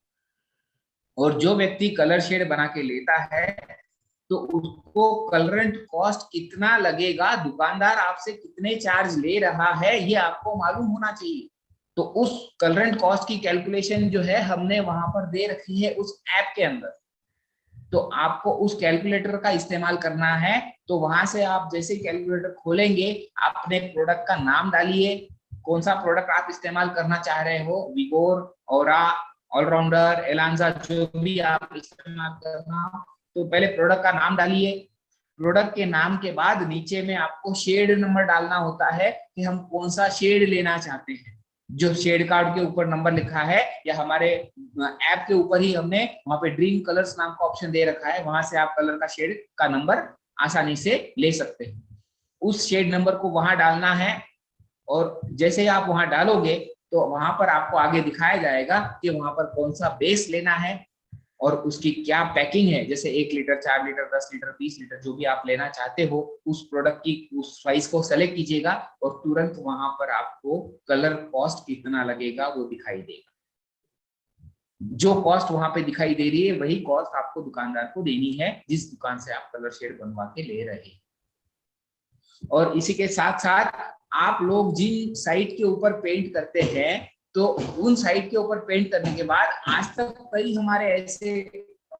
और जो व्यक्ति कलर शेड बना के लेता है, तो उसको करंट कॉस्ट कितना लगेगा, दुकानदार आपसे कितने चार्ज ले रहा है, ये आपको मालूम होना चाहिए। तो उस करंट कॉस्ट की कैलकुलेशन जो है हमने वहां पर दे रखी है उस ऐप के अंदर। तो आपको उस कैलकुलेटर का इस्तेमाल करना है। तो वहां से आप जैसे कैलकुलेटर खोलेंगे, अपने प्रोडक्ट का नाम डालिए, कौन सा प्रोडक्ट आप इस्तेमाल करना चाह रहे हो, विगोर, औरा, ऑलराउंडर, एलांजा, जो भी आप इस्तेमाल करना, तो पहले प्रोडक्ट का नाम डालिए। प्रोडक्ट के नाम के बाद नीचे में आपको शेड नंबर डालना होता है कि हम कौन सा शेड लेना चाहते हैं। जो शेड कार्ड के ऊपर नंबर लिखा है, या हमारे ऐप के ऊपर ही हमने वहां पे ड्रीम कलर्स नाम का ऑप्शन दे रखा है, वहां से आप कलर का शेड का नंबर आसानी से ले सकते हैं। उस शेड नंबर को वहां डालना है, और जैसे ही आप वहां डालोगे तो वहां पर आपको आगे दिखाया जाएगा कि वहां पर कौन सा बेस लेना है और उसकी क्या पैकिंग है। जैसे 1 लीटर, 4 लीटर, 10 लीटर, 20 लीटर, जो भी आप लेना चाहते हो, उस प्रोडक्ट की उस साइज को सेलेक्ट कीजिएगा और तुरंत वहां पर आपको कलर कॉस्ट कितना लगेगा वो दिखाई देगा। जो कॉस्ट वहां पे दिखाई दे रही है, वही कॉस्ट आपको दुकानदार को देनी है जिस दुकान से आप कलर शेड बनवा के ले रहे हैं। और इसी के साथ साथ आप लोग जिन साइट के ऊपर पेंट करते हैं, तो उन साइट के ऊपर पेंट करने के बाद आज तक कई हमारे ऐसे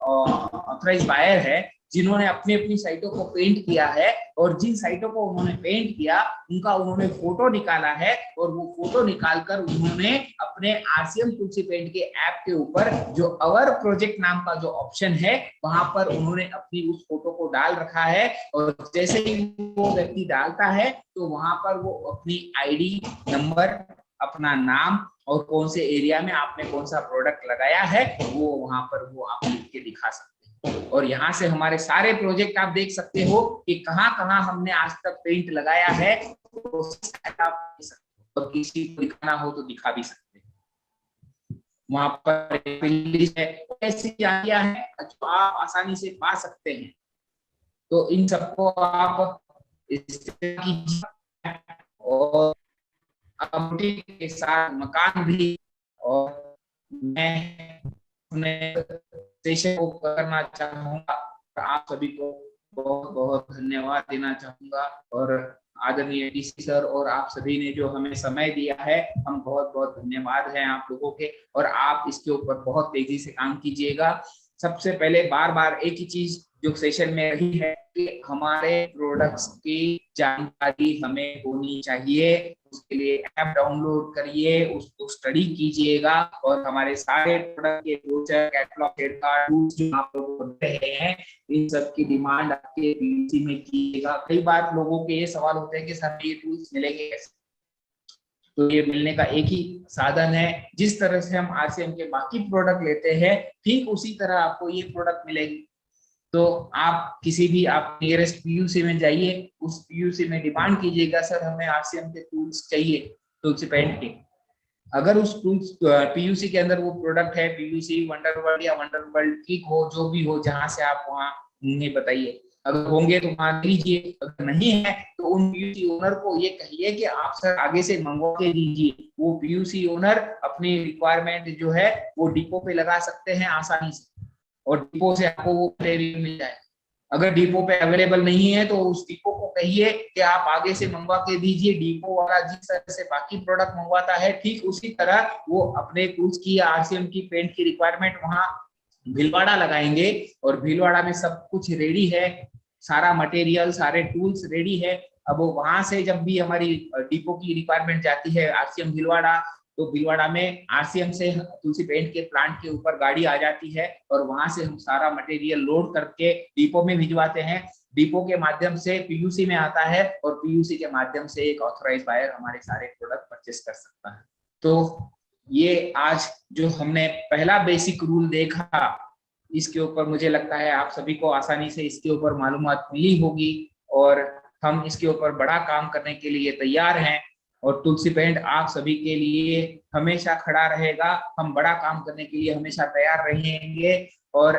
ऑथराइज बायर है जिन्होंने अपनी अपनी साइटों को पेंट किया है, और जिन साइटों को उन्होंने पेंट किया उनका उन्होंने फोटो निकाला है, और वो फोटो निकालकर उन्होंने अपने आरसीएम तुलसी पेंट के ऐप के ऊपर जो अवर प्रोजेक्ट नाम का जो ऑप्शन है वहां पर उन्होंने अपनी उस फोटो को डाल रखा है। और जैसे ही वो व्यक्ति डालता है तो वहां पर वो अपनी आईडी नंबर, अपना नाम और कौन से एरिया में आपने कौन सा प्रोडक्ट लगाया है वो वहां पर वो आप लिख के दिखा सकते हैं। और यहाँ से हमारे सारे प्रोजेक्ट आप देख सकते हो कि कहाँ कहाँ हमने आज तक पेंट लगाया है, तो और किसी को दिखाना हो तो दिखा भी सकते हैं। वहां पर ऐसी जानकारियां हैं जो आप आसानी से पा सकते हैं। तो इन सबको आप इस्तेमाल कीजिए, और के साथ मकान भी, और मैं सेशन को करना चाहूंगा। आप सभी को बहुत बहुत धन्यवाद देना चाहूंगा, और आदरणीय डीसी सर और आप सभी ने जो हमें समय दिया है, हम बहुत बहुत धन्यवाद है आप लोगों के। और आप इसके ऊपर बहुत तेजी से काम कीजिएगा। सबसे पहले बार बार एक ही चीज जो सेशन में रही है कि हमारे प्रोडक्ट्स की जानकारी हमें होनी चाहिए। उसके लिए ऐप डाउनलोड करिए, उसको स्टडी कीजिएगा, और हमारे सारे प्रोडक्ट के फ्यूचर कैटलॉग टूल्स जो आप लोग बन रहे हैं, इन सब की डिमांड आपके पीसी में कीजिएगा। कई बार लोगों के ये सवाल होते हैं कि सर ये टूल्स मिलेंगे कैसे? तो ये मिलने का एक ही साधन है। जिस तरह से हम आरसीएम के बाकी प्रोडक्ट लेते हैं, ठीक उसी तरह आपको ये प्रोडक्ट मिलेगी। तो आप किसी भी आप नियरेस्ट पीयूसी में जाइए, उस पीयूसी में डिमांड कीजिएगा सर हमें आरसीएम के टूल्स चाहिए, तुलसी पेंट के। अगर उस टूल्स पीयूसी के अंदर वो प्रोडक्ट है, पीयूसी वंडरवर्ल्ड या वंडरवर्ल्ड की हो, जो भी हो, जहां से आप वहां उन्हें बताइए। अगर होंगे तो वहां लीजिए, अगर नहीं है तो उन पीयूसी ओनर को ये कहिए कि आप सर आगे से मंगवा के दीजिए। वो पीयूसी ओनर अपनी रिक्वायरमेंट जो है वो डिपो पे लगा सकते हैं आसानी से, और डिपो से आपको वो मटेरियल मिल जाए। अगर डिपो पे अवेलेबल नहीं है तो उस डिपो को कहिए कि आप आगे से मंगवा के दीजिए। डिपो वाला जिस तरह से बाकी प्रोडक्ट मंगवाता है, ठीक उसी तरह वो अपने टूल्स की या आरसीएम की पेंट की रिक्वायरमेंट वहां भीलवाड़ा लगाएंगे, और भीलवाड़ा में सब कुछ रेडी है, सारा मटेरियल, सारे टूल्स रेडी है। अब वो वहां से जब भी हमारी डिपो की रिक्वायरमेंट जाती है आरसीएम भीलवाड़ा, तो भीलवाड़ा में आरसीएम से तुलसी पेंट के प्लांट के ऊपर गाड़ी आ जाती है, और वहां से हम सारा मटेरियल लोड करके डिपो में भिजवाते हैं। डिपो के माध्यम से पीयूसी में आता है, और पीयूसी के माध्यम से एक ऑथराइज बायर हमारे सारे प्रोडक्ट परचेस कर सकता है। तो ये आज जो हमने पहला बेसिक रूल देखा, इसके ऊपर मुझे लगता है आप सभी को आसानी से इसके ऊपर मालूमात मिली होगी, और हम इसके ऊपर बड़ा काम करने के लिए तैयार हैं। और तुलसी पेंट आप सभी के लिए हमेशा खड़ा रहेगा। हम बड़ा काम करने के लिए हमेशा तैयार रहेंगे। और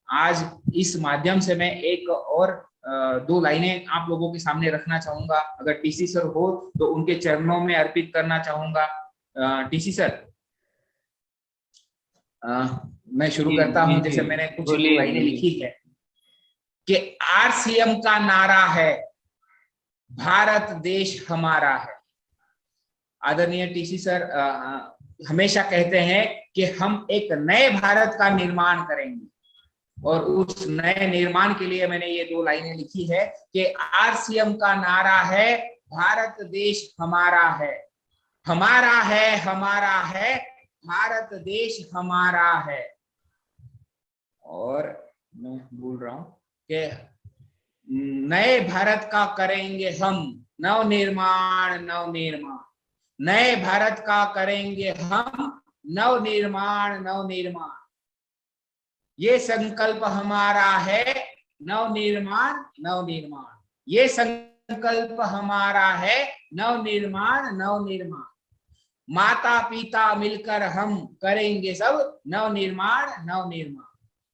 आज इस माध्यम से मैं एक और 2 लाइनें आप लोगों के सामने रखना चाहूंगा। अगर टीसी सर हो तो उनके चरणों में अर्पित करना चाहूंगा। टीसी सर, मैं शुरू करता हूं। जैसे मैंने कुछ लाइनें लिखी है कि आरसीएम का नारा है, भारत देश हमारा है। आदरणीय टीसी सर हमेशा कहते हैं कि हम एक नए भारत का निर्माण करेंगे, और उस नए निर्माण के लिए मैंने ये 2 लाइनें लिखी है कि आरसीएम का नारा है, भारत देश हमारा है, हमारा है, हमारा है, भारत देश हमारा है। और मैं बोल रहा हूं कि नए भारत का करेंगे हम नवनिर्माण, नवनिर्माण, नए भारत का करेंगे हम नवनिर्माण, नवनिर्माण। ये संकल्प हमारा है, नवनिर्माण, नवनिर्माण। ये संकल्प हमारा है, नवनिर्माण, नवनिर्माण। माता पिता मिलकर हम करेंगे सब नवनिर्माण, नवनिर्माण।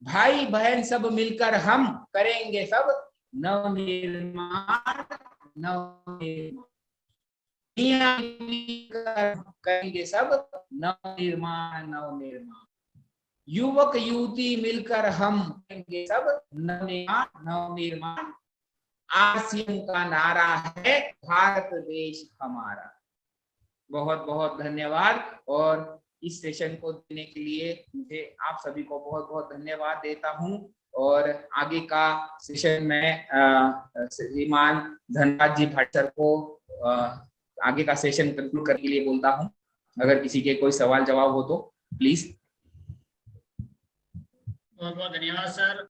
भाई बहन सब मिलकर हम करेंगे सब नवनिर्माण, नवनिर्माण। करेंगे सब नवनिर्माण, नवनिर्माण। युवक युवती मिलकर हम करेंगे सब नवनिर्माण, नवनिर्माण। आरसीएम का नारा है, भारत देश हमारा। बहुत बहुत धन्यवाद। और इस सेशन को देने के लिए मुझे आप सभी को बहुत बहुत धन्यवाद देता हूं। और आगे का सेशन में श्रीमान धनराज जी भाट सर को आगे का सेशन कंक्लूड करने के लिए बोलता हूं। अगर किसी के कोई सवाल जवाब हो तो प्लीज। बहुत बहुत धन्यवाद सर।